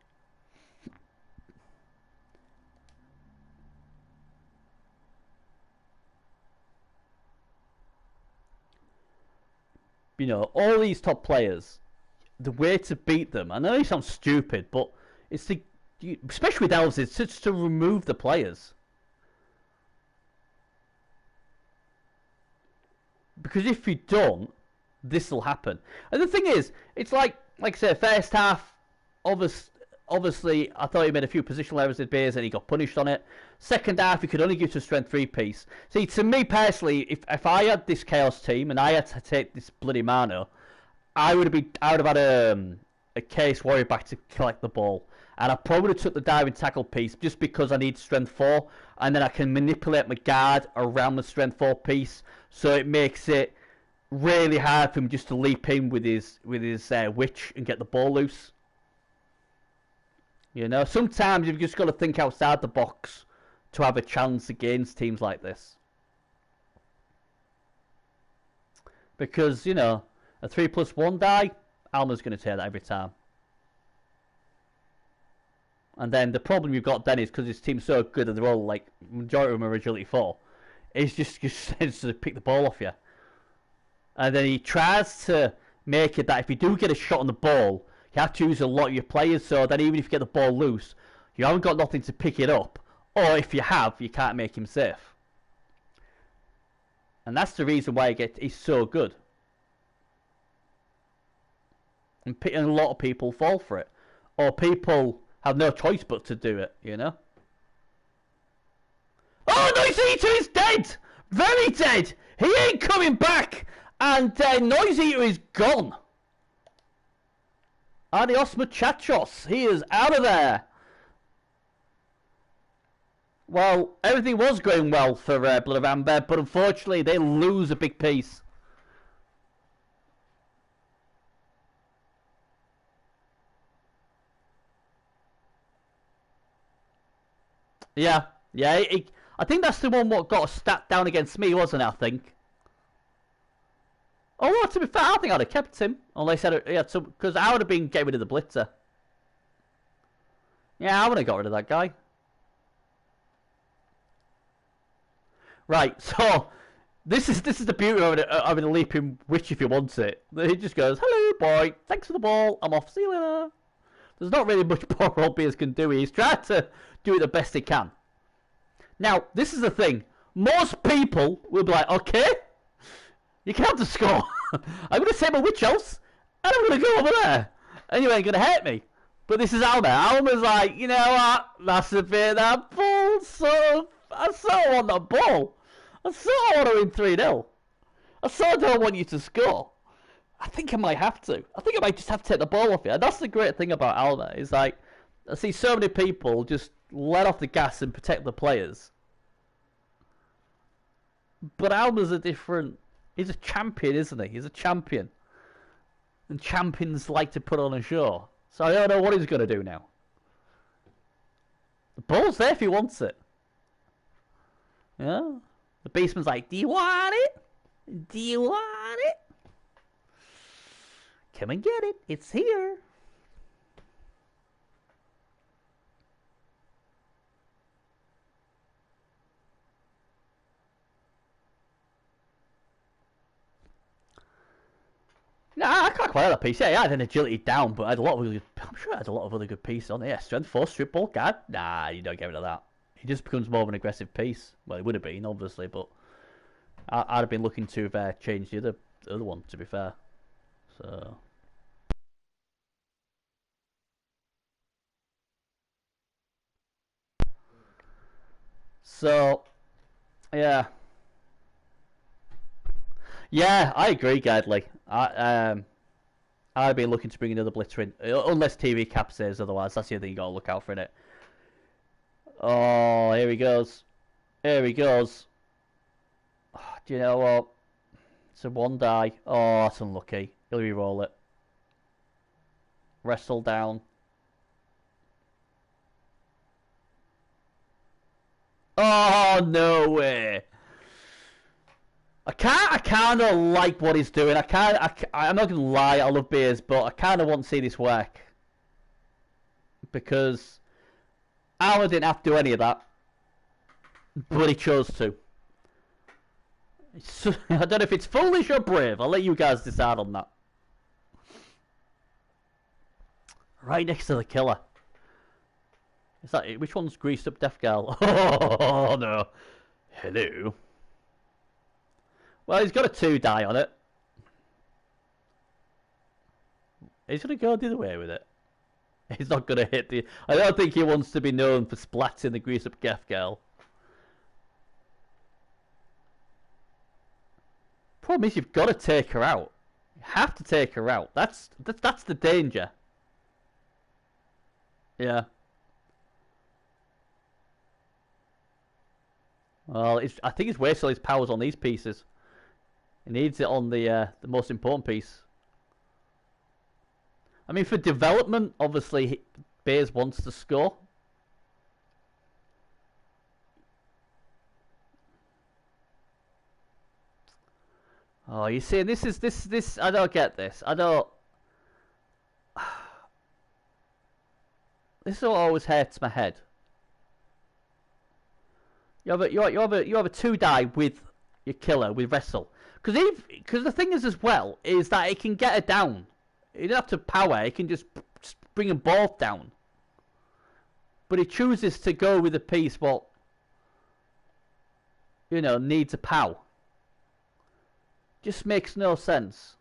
You know, all these top players, the way to beat them, I know it sounds stupid, but it's to, especially with elves, it's just to remove the players. Because if you don't, this will happen. And the thing is, it's like I said, first half, obviously, I thought he made a few positional errors with Beers and he got punished on it. Second half, he could only give to a strength 3 piece. See, to me personally, if I had this Chaos team and I had to take this bloody Mano, I would have had a Case Warrior back to collect the ball. And I probably would have took the diving tackle piece just because I need strength 4. And then I can manipulate my guard around the strength 4 piece. So it makes it really hard for him just to leap in with his witch and get the ball loose. You know, sometimes you've just got to think outside the box to have a chance against teams like this. Because, you know, a 3+1 die, Alma's going to take that every time. And then the problem you've got then is because his team's so good and they're all like, majority of them are agility 4, it's just to pick the ball off you. And then he tries to make it that if you do get a shot on the ball, you have to use a lot of your players, so that even if you get the ball loose, you haven't got nothing to pick it up. Or if you have, you can't make him safe. And that's the reason why he's so good. And a lot of people fall for it. Or people have no choice but to do it, you know? Oh, Noise Eater is dead! Very dead! He ain't coming back! And Noise Eater is gone. Adios muchachos. He is out of there. Well, everything was going well for Blood of Amber, but unfortunately they lose a big piece. Yeah. I think that's the one what got a stat down against me, wasn't it, I think? Although, to be fair, I think I'd have kept him. Unless he had some... Because I would have been getting rid of the blitzer. Yeah, I would have got rid of that guy. Right, so... This is the beauty of a leaping witch if you want it. He just goes, hello! boy, thanks for the ball. I'm off. See you later. There's not really much poor old Beers can do. He's trying to do it the best he can. Now, this is the thing. Most people will be like, okay, you can't have to score. I'm going to save my witch elves, and I'm going to go over there. And you ain't going to hurt me. But this is Alma. Alma's like, you know what? That's a bit of that ball. So I sort of want that ball. I sort of want to win 3-0. I sort of don't want you to score. I think I might have to. I think I might just have to take the ball off you. And that's the great thing about Alma. Is like, I see so many people just let off the gas and protect the players. But Alma's a different... He's a champion, isn't he? He's a champion. And champions like to put on a show. So I don't know what he's going to do now. The ball's there if he wants it. Yeah? The Beastman's like, do you want it? Do you want it? Come and get it. It's here. No, I can't quite have that piece. Yeah, I had an agility down, but I had a lot of really, I'm sure I had a lot of other good pieces on it. Yeah, strength 4, strip ball, guard. Nah, you don't get rid of that. He just becomes more of an aggressive piece. Well, it would have been, obviously, but I'd have been looking to have changed the other one, to be fair. So... yeah. Yeah, I agree, Gadley. I'd be looking to bring another Blitzer in, unless TV Cap says otherwise. That's the other thing you got to look out for, innit? Oh, here he goes. Here he goes. Oh, do you know what? It's a 1 die. Oh, that's unlucky. He'll re-roll it. Wrestle down. Oh, no way. I kind of like what he's doing. I'm not gonna lie. I love beers, but I kind of want to see this work because Alma didn't have to do any of that, but he chose to. I don't know if it's foolish or brave. I'll let you guys decide on that. Right next to the killer. Is that it? Which one's greased up Death Girl? Oh no. Hello. Well, he's got a 2 die on it. He's going to go the other way with it. He's not going to hit the... I don't think he wants to be known for splatting the grease up Death Girl. Problem is, you've got to take her out. You have to take her out. That's the danger. Yeah. Well, I think he's wasting his powers on these pieces. He needs it on the most important piece. I mean, for development, obviously, Bears wants to score. Oh, you see, this. I don't get this. I don't. This always hurts my head. You have a 2 die with your killer with wrestle. Because the thing is as well is that it can get her down. You don't have to power. It can just bring them both down. But he chooses to go with a piece what needs a pow. Just makes no sense.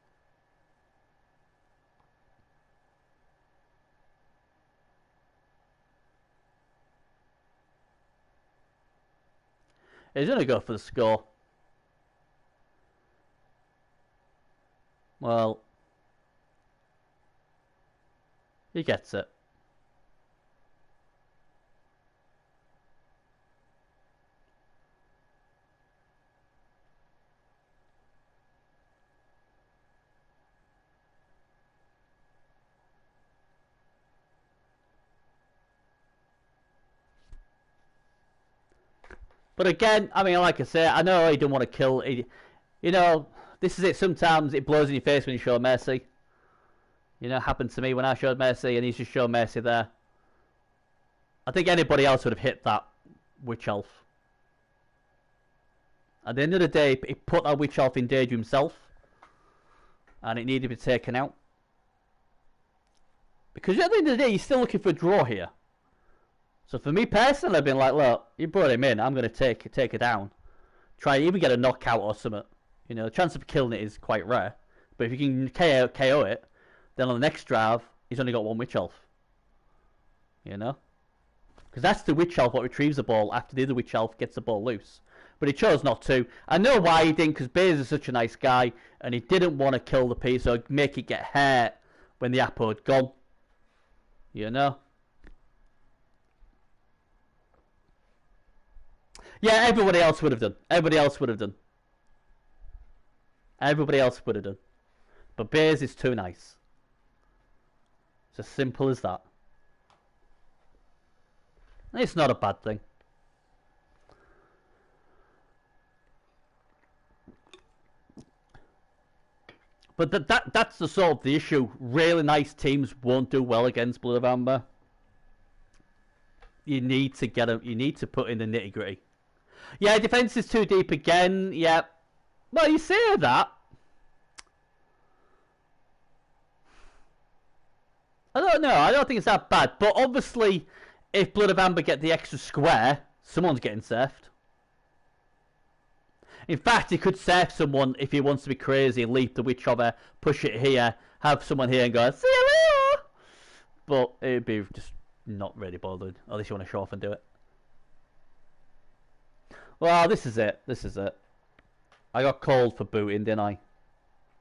He's gonna go for the score. Well, he gets it. But again, I mean, like I say, I know he didn't want to kill. This is it. Sometimes it blows in your face when you show mercy. Happened to me when I showed mercy, and he's just shown mercy there. I think anybody else would have hit that witch elf. At the end of the day, he put that witch elf in danger himself, and it needed to be taken out. Because at the end of the day, you're still looking for a draw here. So for me personally, I've been like, look, you brought him in, I'm going to take it down. Try and even get a knockout or something. You know, the chance of killing it is quite rare. But if you can KO it, then on the next drive, he's only got one Witch Elf. You know? Because that's the Witch Elf what retrieves the ball after the other Witch Elf gets the ball loose. But he chose not to. I know why he didn't, because Baze is such a nice guy, and he didn't want to kill the piece or make it get hurt when the Apo had gone. You know? Yeah, everybody else would have done. Everybody else would have done. Everybody else would have done. But Baze is too nice. It's as simple as that. It's not a bad thing. But that's the sort of the issue. Really nice teams won't do well against Blood of Amber. You need to get them. You need to put in the nitty gritty. Yeah, defense is too deep again. Yeah. Well, you say that. I don't know. I don't think it's that bad. But obviously, if Blood of Amber get the extra square, someone's getting surfed. In fact, he could surf someone if he wants to be crazy, leap the witch over, push it here, have someone here and go, see you later! But it'd be just not really bothered, unless you want to show off and do it. Well, this is it. This is it. I got called for booting, didn't I?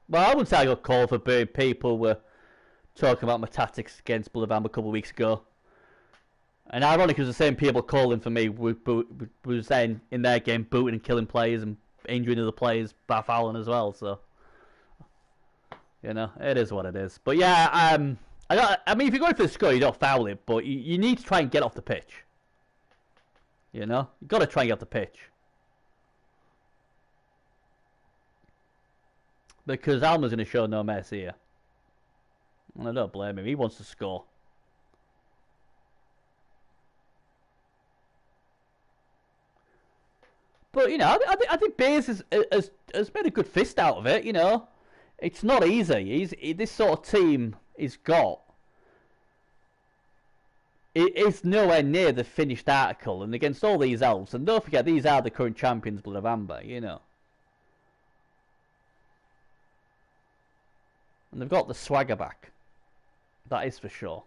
Well, I wouldn't say I got called for booting. People were talking about my tactics against Blood of Amber a couple of weeks ago. And ironically, it was the same people calling for me was then in their game booting and killing players and injuring other players by fouling as well. So, you know, it is what it is. But yeah, I mean, if you're going for the score, you don't foul it, but you need to try and get off the pitch. You know, you got to try and get off the pitch because Alma's going to show no mercy here. And I don't blame him. He wants to score. But, you know, I think Baze has made a good fist out of it, you know. It's not easy. This sort of team he's got, it's nowhere near the finished article. And against all these elves, and don't forget, these are the current champions, Blood of Amber, you know. And they've got the swagger back. That is for sure.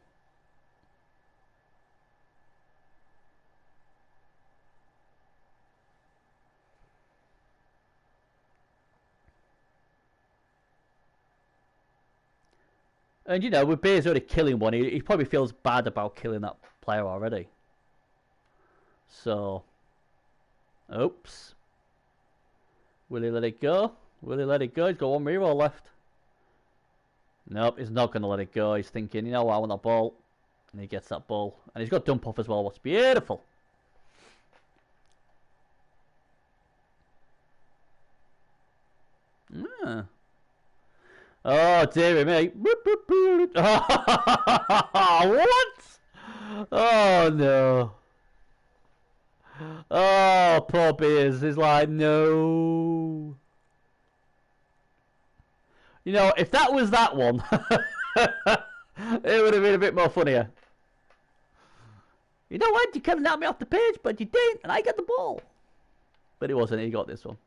And, you know, with Baze already killing one, he probably feels bad about killing that player already. So, oops. Will he let it go? Will he let it go? He's got one reroll left. Nope, he's not going to let it go. He's thinking, you know what, I want that ball. And he gets that ball. And he's got dump off as well. What's beautiful. Ah. Oh, dearie me. What? Oh, no. Oh, poor Beers. He's like, no. You know, if that was that one, it would have been a bit more funnier. You know what? You could have knocked me off the pitch, but you didn't, and I got the ball. But it wasn't. He got this one.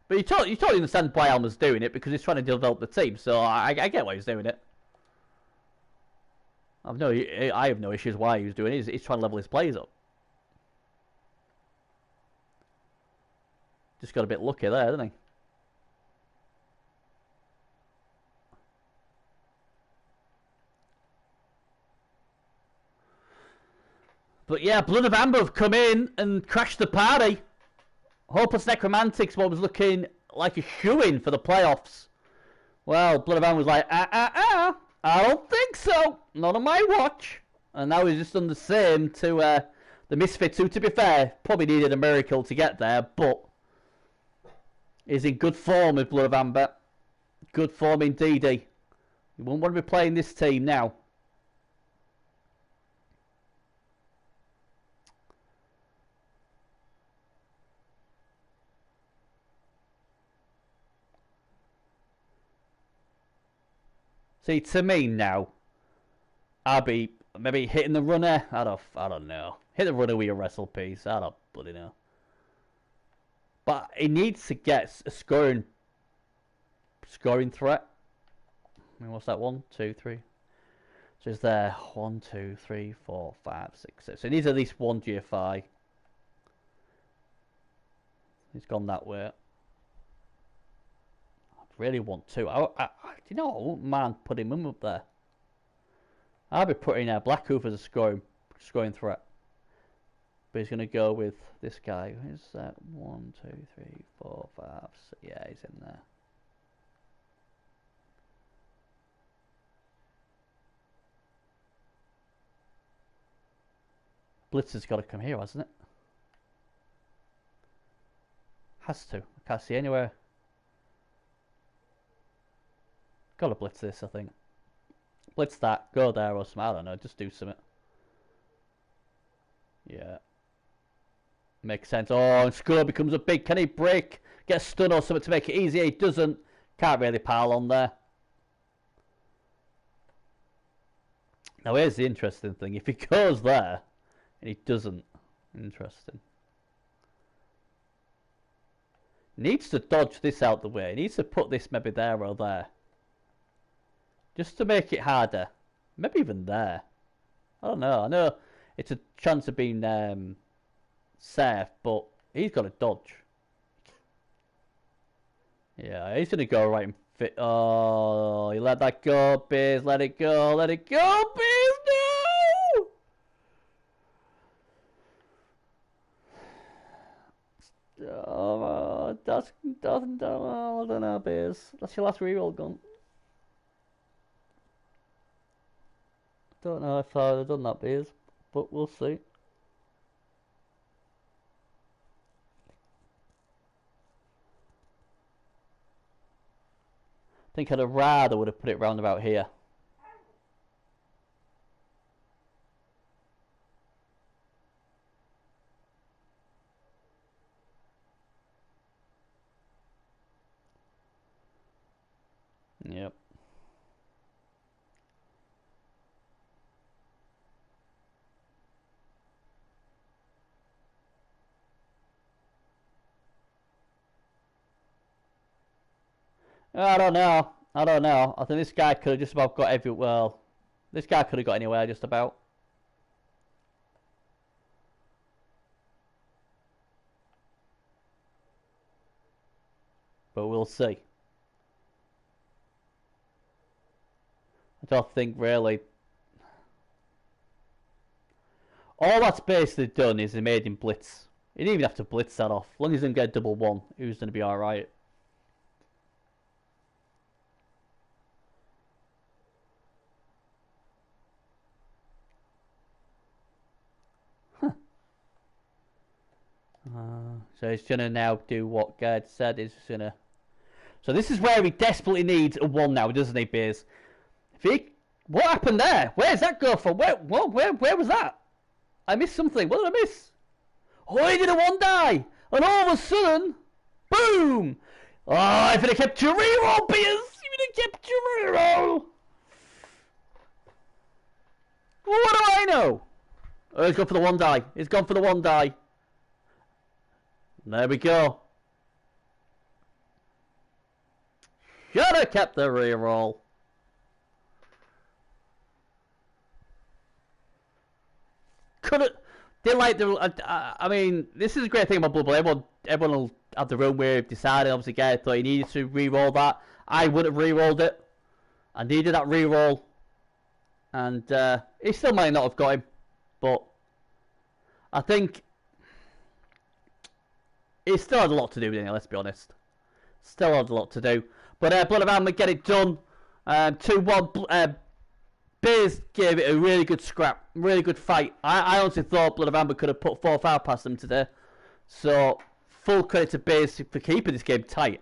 But you totally understand why Alma's doing it, because he's trying to develop the team. So I get why he's doing it. I have no issues why he's doing it. He's trying to level his players up. Just got a bit lucky there, didn't he? But yeah, Blood of Amber have come in and crashed the party. Hopeless Necromantics, what was looking like a shoo-in for the playoffs. Well, Blood of Amber was like, I don't think so. Not on my watch. And now he's just done the same to the Misfits, who, to be fair, probably needed a miracle to get there, but is in good form with Blood of Amber. Good form indeed. You won't want to be playing this team now. See, to me now, I'll be maybe hitting the runner. I don't know. Hit the runner with your wrestle piece. I don't bloody know. But he needs to get a scoring threat. I mean, what's that? 1, 2, 3. So is there 1, 2, 3, 4, 5, 6, 7. So he needs at least one GFI. He's gone that way. I really want to. You know, I wouldn't mind putting him up there. I'll be putting Black Hoof as a scoring threat. But he's going to go with this guy. Who's that? 1, 2, 3, 4, 5, 6. Yeah, he's in there. Blitzer's got to come here, hasn't it? Has to. I can't see anywhere. Got to blitz this, I think. Blitz that. Go there or something. I don't know. Just do something. Yeah. Makes sense. Oh, and Skull becomes a big. Can he break? Get a stun or something to make it easier? He doesn't. Can't really pile on there. Now here's the interesting thing. If he goes there and he doesn't, interesting. Needs to dodge this out the way. Needs to put this maybe there or there. Just to make it harder. Maybe even there. I don't know. I know it's a chance of being safe, but he's got to dodge. Yeah, he's going to go right and fit. Oh, he let that go, Biz. Let it go. Let it go, Biz. No! Oh, I don't know, Biz. That's your last reroll gun. Don't know if I'd have done that, Biz, but we'll see. I think I'd have rather would have put it round about here. Yep. I don't know. I don't know. I think this guy could have just about got every... Well, this guy could have got anywhere just about. But we'll see. I don't think really... All that's basically done is he made him blitz. He didn't even have to blitz that off. As long as he didn't get a double one, he was going to be alright. So he's going to now do what Gerd said. He's going to... So this is where he desperately needs a 1 now, doesn't he, Beers? If he... What happened there? Where's that go for? Where was that? I missed something. What did I miss? Oh, he did a 1 die! And all of a sudden... Boom! Oh, if it had kept your reroll, Beers! If it had kept your reroll! Well, what do I know? Oh, he's gone for the 1 die. He's gone for the 1 die. There we go. Should have kept the reroll. Could have. They like the. I mean, this is a great thing about Bloodbowl. Everyone will have their own way of deciding. Obviously, guy thought he needed to reroll that. I would have rerolled it. I needed that reroll, and he still might not have got him, but I think. He still had a lot to do, didn't he? Let's be honest. Still had a lot to do. But Blood of Amber get it done. 2-1. Beers gave it a really good scrap. Really good fight. I honestly thought Blood of Amber could have put 4-5 past them today. So, full credit to Beers for keeping this game tight.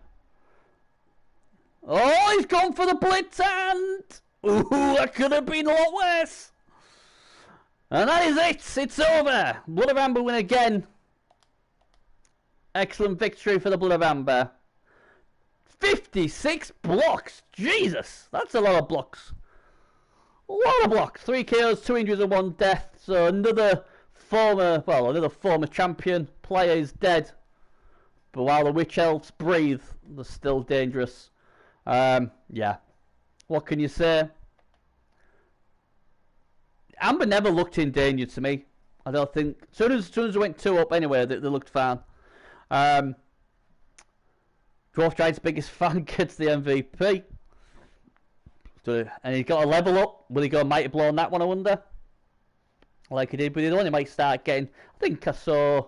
Oh, he's gone for the blitz and... Ooh, that could have been a lot worse. And that is it. It's over. Blood of Amber win again. Excellent victory for the Blood of Amber. 56 blocks! Jesus! That's a lot of blocks. A lot of blocks. 3 KOs, 2 injuries and 1 death. So another former champion player is dead. But while the Witch Elves breathe, they're still dangerous. Yeah. What can you say? Amber never looked in danger to me. I don't think. As soon as they went 2 up anyway, they looked fine. Dwarf Giant's biggest fan gets the MVP. And he got a level up. Will he go Mighty Blow on that one, I wonder? Like he did, but he only might start getting. I think I saw.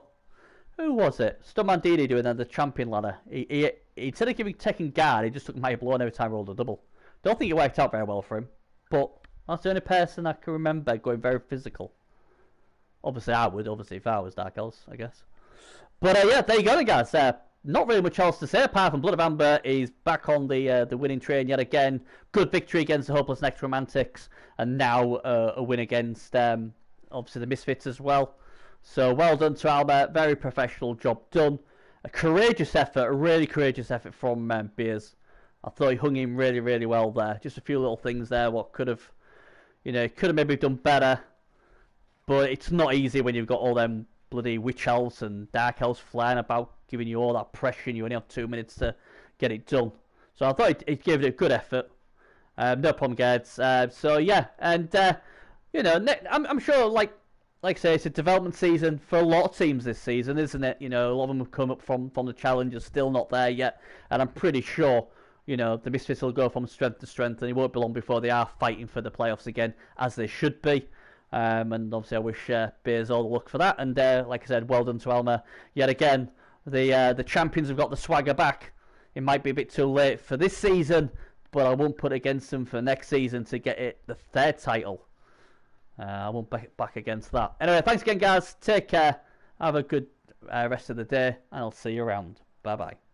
Who was it? Stuntman Didi doing the champion ladder. He instead of taking guard, he just took Mighty Blow and every time he rolled a double. Don't think it worked out very well for him. But that's the only person I can remember going very physical. Obviously I would, if I was Dark Elves, I guess. But yeah, there you go, guys. Not really much else to say apart from Blood of Amber is back on the winning train yet again. Good victory against the Hopeless Necromantics, and now a win against obviously the Misfits as well. So well done to Alba, very professional job done. A courageous effort, a really courageous effort from Beers. I thought he hung in really, really well there. Just a few little things there, what could have, maybe done better. But it's not easy when you've got all them bloody Witch Elves and Dark Elves flying about, giving you all that pressure, and you only have 2 minutes to get it done. So I thought it gave it a good effort. No problem, guys. So yeah, and I'm sure, like I say, it's a development season for a lot of teams this season, isn't it? A lot of them have come up from the challenge, still not there yet, and I'm pretty sure, the Misfits will go from strength to strength, and it won't be long before they are fighting for the playoffs again, as they should be. And obviously I wish Beers all the luck for that, and like I said, well done to Elmer yet again. The champions have got the swagger back. It might be a bit too late for this season, but I won't put it against them for next season to get the 3rd title. I won't back against that. Anyway, thanks again, guys. Take care. Have a good rest of the day, and I'll see you around. Bye-bye.